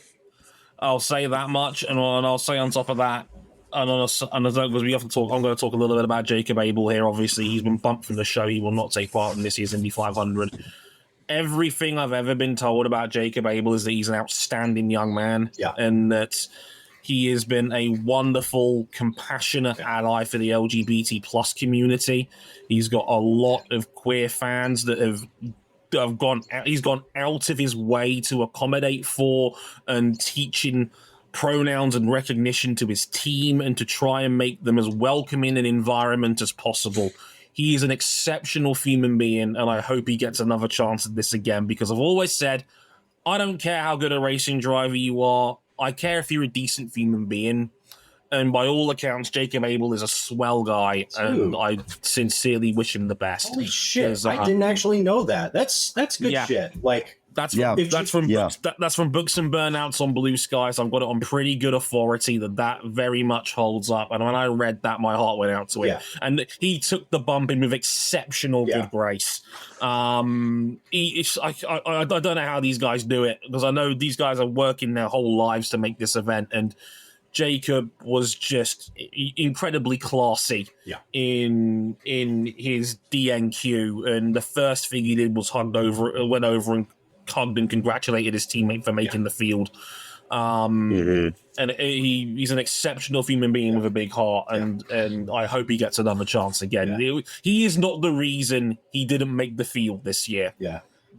I'll say that much, and I'll say on top of that, because we have to talk. I'm going to talk a little bit about Jacob Abel here. Obviously, he's been bumped from the show. He will not take part in this year's Indy 500. Everything I've ever been told about Jacob Abel is that he's an outstanding young man, and that he has been a wonderful, compassionate ally for the LGBT plus community. He's got a lot of queer fans that have gone. He's gone out of his way to accommodate for and teaching pronouns and recognition to his team and to try and make them as welcoming an environment as possible. He is an exceptional human being, and I hope he gets another chance at this again, because I've always said, I don't care how good a racing driver you are. I care if you're a decent human being. And by all accounts, Jacob Abel is a swell guy, and I sincerely wish him the best. Holy shit! I didn't actually know that. That's good shit. Like that's from Books and Burnouts on Blue Skies. I've got it on pretty good authority that very much holds up. And when I read that, my heart went out to him. And he took the bumping with exceptional good grace. I don't know how these guys do it, because I know these guys are working their whole lives to make this event, and Jacob was just incredibly classy in his DNQ, and the first thing he did was went over and hugged and congratulated his teammate for making the field. And he's an exceptional human being with a big heart, and I hope he gets another chance again. He is not the reason he didn't make the field this year.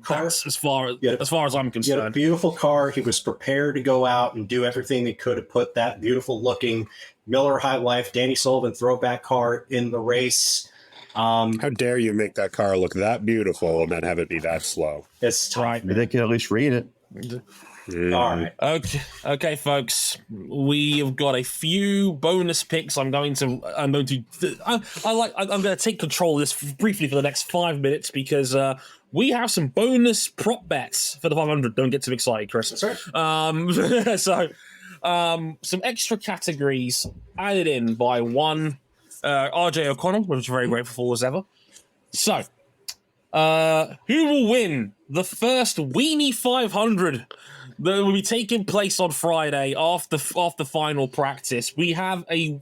That's as far as I'm concerned. He had a beautiful car. He was prepared to go out and do everything he could to put that beautiful looking Miller High Life Danny Sullivan throwback car in the race. How dare you make that car look that beautiful and then have it be that slow? It's right. They can at least read it. All right. Okay, folks. We have got a few bonus picks. I'm going to take control of this briefly for the next 5 minutes, because we have some bonus prop bets for the 500. Don't get too excited, Chris. That's right. Some extra categories added in by one RJ O'Connell, which we're very grateful for as ever. So, who will win the first Weenie 500 that will be taking place on Friday after final practice? We have a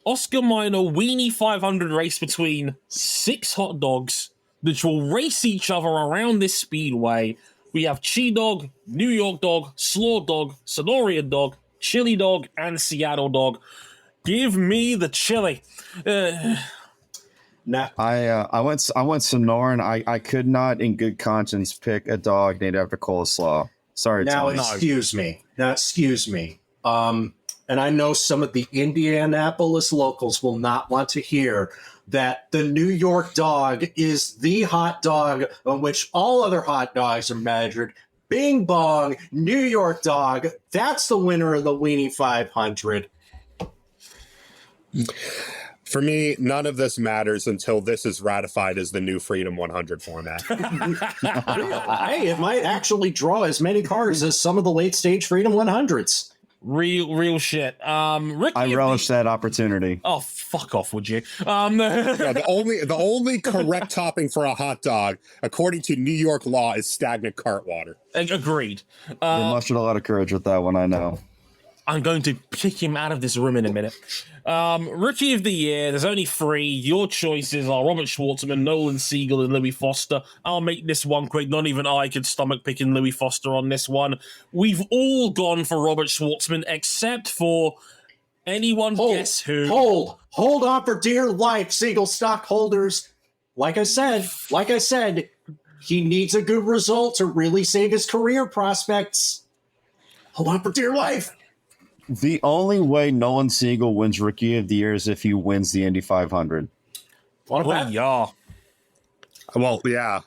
Oscar Minor Weenie 500 race between 6 hot dogs that will race each other around this speedway. We have Chi Dog, New York Dog, Slaw Dog, Sonoria Dog, Chili Dog, and Seattle Dog. Give me the chili. Nah. I went Sonoran. I could not, in good conscience, pick a dog named after coleslaw. Sorry, now Tom. excuse me. And I know some of the Indianapolis locals will not want to hear that the New York Dog is the hot dog on which all other hot dogs are measured. Bing bong, New York Dog. That's the winner of the Weenie 500. For me, none of this matters until this is ratified as the new Freedom 100 format. Hey, it might actually draw as many cars as some of the late stage Freedom 100s. Real shit. Ricky, I relish that opportunity. Oh, fuck off, would you? The only correct topping for a hot dog, according to New York law, is stagnant cart water. Agreed. You mustered a lot of courage with that one, I know. I'm going to kick him out of this room in a minute. Rookie of the Year, there's only 3. Your choices are Robert Shwartzman, Nolan Siegel, and Louis Foster. I'll make this one quick. Not even I could stomach picking Louis Foster on this one. We've all gone for Robert Shwartzman, except for Anyone guess who? Hold on for dear life, Siegel stockholders. Like I said, he needs a good result to really save his career prospects. Hold on for dear life. The only way Nolan Siegel wins Rookie of the Year is if he wins the Indy 500. Well, yeah. Well, yeah.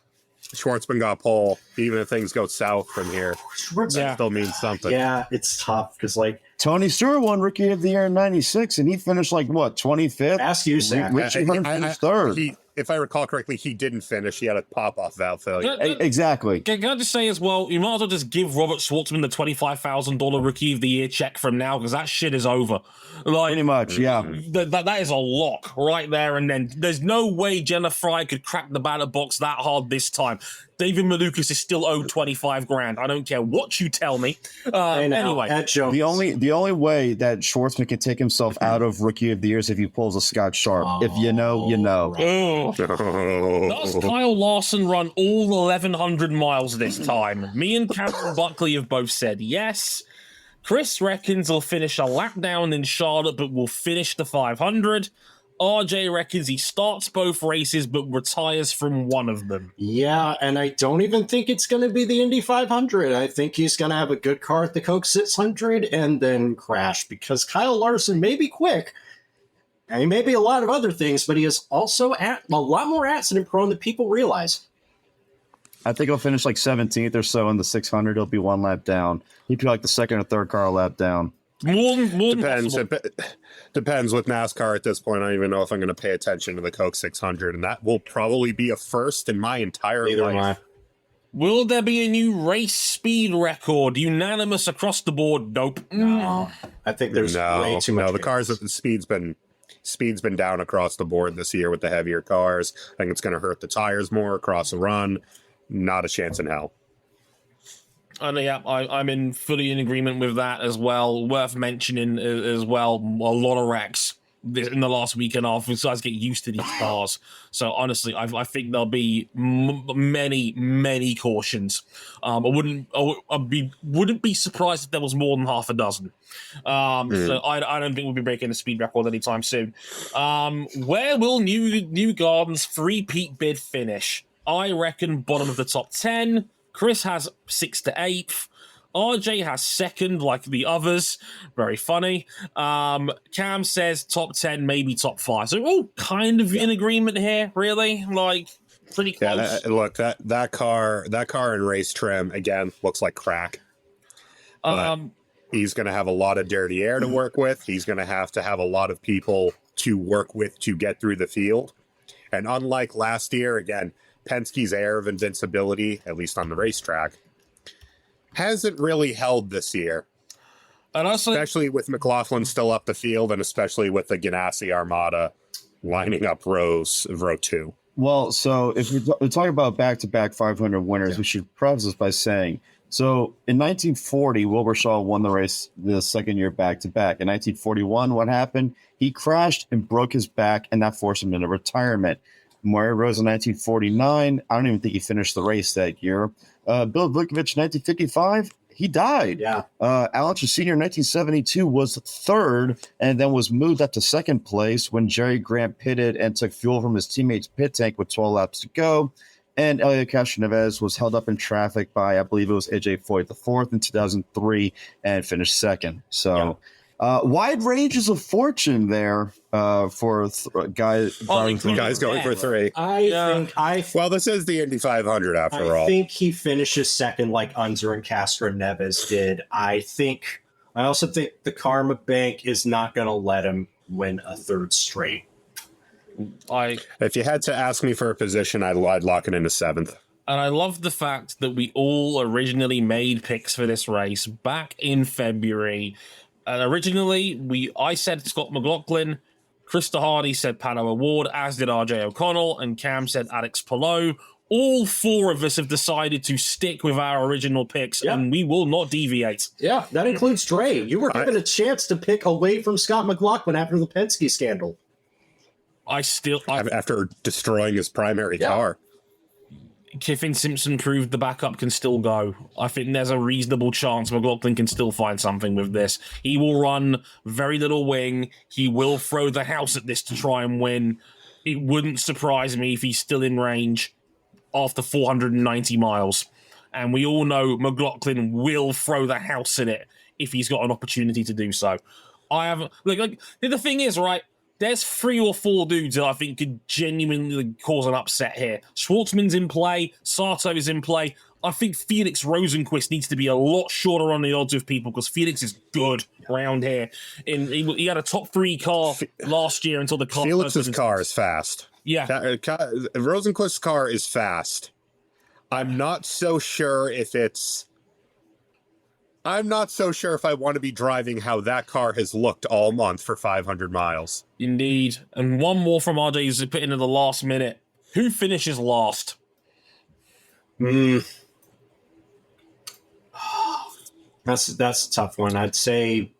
Schwartzman got pole. Even if things go south from here, that still means something. Yeah, it's tough because, like, Tony Stewart won Rookie of the Year in '96, and he finished like what 25th. ask you, Zach. Richie Hunter finished third. If I recall correctly, he didn't finish. He had a pop-off valve failure. Exactly. Can I just say as well, you might as well just give Robert Schwartzman the $25,000 Rookie of the Year check from now, because that shit is over. Like, Pretty much, yeah. That is a lock right there and then. There's no way Jenna Fry could crack the ballot box that hard this time. David Malukas is still owed $25,000. I don't care what you tell me. Anyway, the only way that Schwartzman can take himself out of Rookie of the Year is if he pulls a Scott Sharp. If you know, you know. Does Kyle Larson run all 1,100 miles this time? Me and Cameron Buckley have both said yes. Chris reckons he'll finish a lap down in Charlotte, but will finish the 500. RJ reckons he starts both races, but retires from one of them. Yeah, and I don't even think it's going to be the Indy 500. I think he's going to have a good car at the Coke 600 and then crash, because Kyle Larson may be quick, and he may be a lot of other things, but he is also a lot more accident prone than people realize. I think he'll finish like 17th or so in the 600. He'll be one lap down. He'd be like the second or third car lap down. More Depends. Depends with NASCAR at this point. I don't even know if I'm going to pay attention to the Coke 600, and that will probably be a first in my entire life. Will there be a new race speed record? Unanimous across the board? Nope. No. I think there's way too much. No, the speed's been down across the board this year with the heavier cars. I think it's going to hurt the tires more across the run. Not a chance in hell. And yeah, I'm fully in agreement with that as well. Worth mentioning as well, a lot of wrecks in the last week and a half. So guys get used to these cars. So honestly, I think there'll be many cautions. I wouldn't be surprised if there was more than half a dozen. So I don't think we'll be breaking the speed record anytime soon. Where will Newgarden's three-peat bid finish? I reckon bottom of the top 10. Chris has 6th to 8th. RJ has 2nd, like the others. Very funny. Cam says top 10, maybe top 5. So we're all kind of in agreement here, really. Like, pretty close. Yeah, that car in race trim, again, looks like crack. He's going to have a lot of dirty air to work with. He's going to have a lot of people to work with to get through the field. And unlike last year, again, Penske's air of invincibility, at least on the racetrack, hasn't really held this year. And also, especially with McLaughlin still up the field, and especially with the Ganassi Armada lining up row 2. Well, so if we're talking about back-to-back 500 winners, we should preface this by saying, so in 1940, Wilbur Shaw won the race the second year back-to-back. In 1941, what happened? He crashed and broke his back, and that forced him into retirement. Maury Rose in 1949. I don't even think he finished the race that year. Bill Vukovich in 1955. He died. Yeah. Alan Sr. in 1972 was third and then was moved up to second place when Jerry Grant pitted and took fuel from his teammate's pit tank with 12 laps to go. And Elio Castroneves was held up in traffic by, I believe it was AJ Foyt IV in 2003 and finished second. So wide ranges of fortune there for guys going for 3. Well, this is the Indy 500 after all. I think he finishes second like Unser and Castroneves did. I also think the Karma Bank is not going to let him win a third straight. If you had to ask me for a position, I'd lock it into 7th. And I love the fact that we all originally made picks for this race back in February. And originally, I said Scott McLaughlin, Krista Hardy said Pato O'Ward, as did RJ O'Connell, and Cam said Alex Palou. All 4 of us have decided to stick with our original picks, and we will not deviate. Yeah, that includes Dre. You were given a chance to pick away from Scott McLaughlin after the Penske scandal. After destroying his primary car. Kiffin Simpson proved the backup can still go. I think there's a reasonable chance McLaughlin can still find something with this. He will run very little wing. He will throw the house at this to try and win. It wouldn't surprise me if he's still in range after 490 miles. And we all know McLaughlin will throw the house at it if he's got an opportunity to do so. The thing is, right, there's 3 or 4 dudes that I think could genuinely cause an upset here. Shwartzman's in play. Sato is in play. I think Felix Rosenqvist needs to be a lot shorter on the odds with people because Felix is good around here. He had a top 3 car last year until the car... Felix's car is fast. Yeah. Rosenqvist's car is fast. I'm not so sure if I want to be driving how that car has looked all month for 500 miles. Indeed. And one more from RJ is put into the last minute. Who finishes last? That's a tough one. I'd say...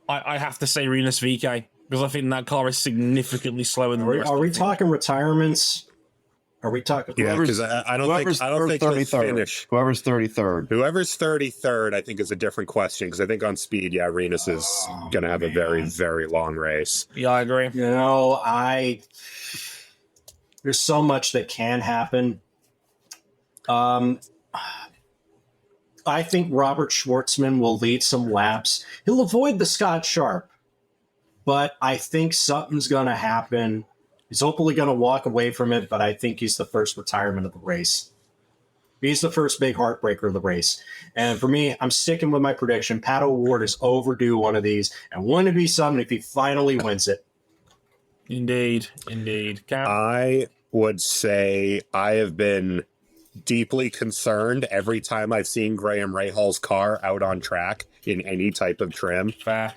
I have to say Rinus VK, because I think that car is significantly slower than the rest. Are we talking retirements? Are we talking? Yeah, because I don't think he'll finish. Whoever's 33rd. Whoever's 33rd, I think, is a different question, because I think on speed, Rinus is going to have a very, very long race. Yeah, I agree. You know, there's so much that can happen. I think Robert Shwartzman will lead some laps. He'll avoid the Scott Sharp, but I think something's going to happen. He's hopefully going to walk away from it, but I think he's the first retirement of the race. He's the first big heartbreaker of the race. And for me, I'm sticking with my prediction. Pato O'Ward is overdue one of these, and wouldn't it be something if he finally wins it? Indeed. Cam? I would say I have been deeply concerned every time I've seen Graham Rahal's car out on track in any type of trim. Fair.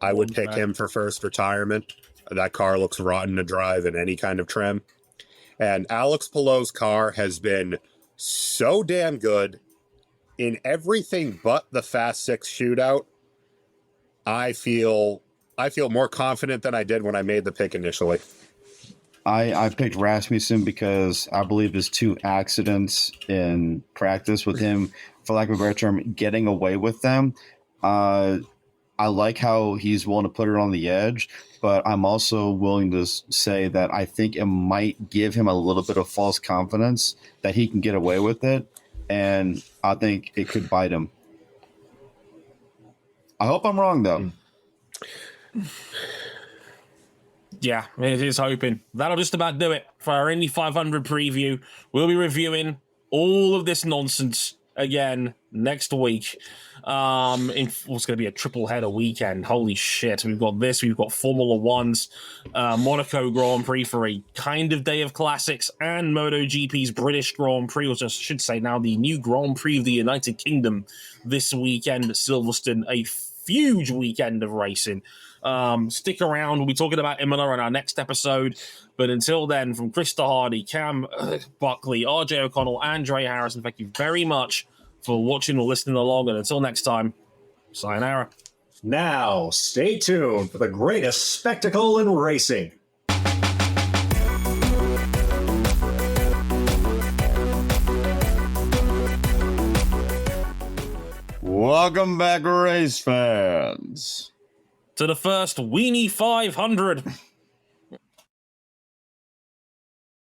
I would pick him for first retirement. That car looks rotten to drive in any kind of trim. And Alex Palou's car has been so damn good in everything but the Fast 6 shootout. I feel more confident than I did when I made the pick initially. I picked Rasmussen because I believe his 2 accidents in practice with him, for lack of a better term, getting away with them. I like how he's willing to put it on the edge, but I'm also willing to say that I think it might give him a little bit of false confidence that he can get away with it, and I think it could bite him. I hope I'm wrong, though. Yeah, it is hoping. That'll just about do it for our Indy 500 preview. We'll be reviewing all of this nonsense again next week. It's going to be a triple header weekend. Holy shit. We've got Formula One's Monaco Grand Prix for a kind of day of classics, and MotoGP's British Grand Prix, or I should say now the new Grand Prix of the United Kingdom this weekend at Silverstone. A huge weekend of racing. Stick around. We'll be talking about Imola in our next episode. But until then, from Krista Hardy, Cam Buckley, RJ O'Connell, and Dre Harrison, thank you very much for watching or listening along. And until next time, sayonara. Now, stay tuned for the greatest spectacle in racing. Welcome back, race fans. To the first Weenie 500.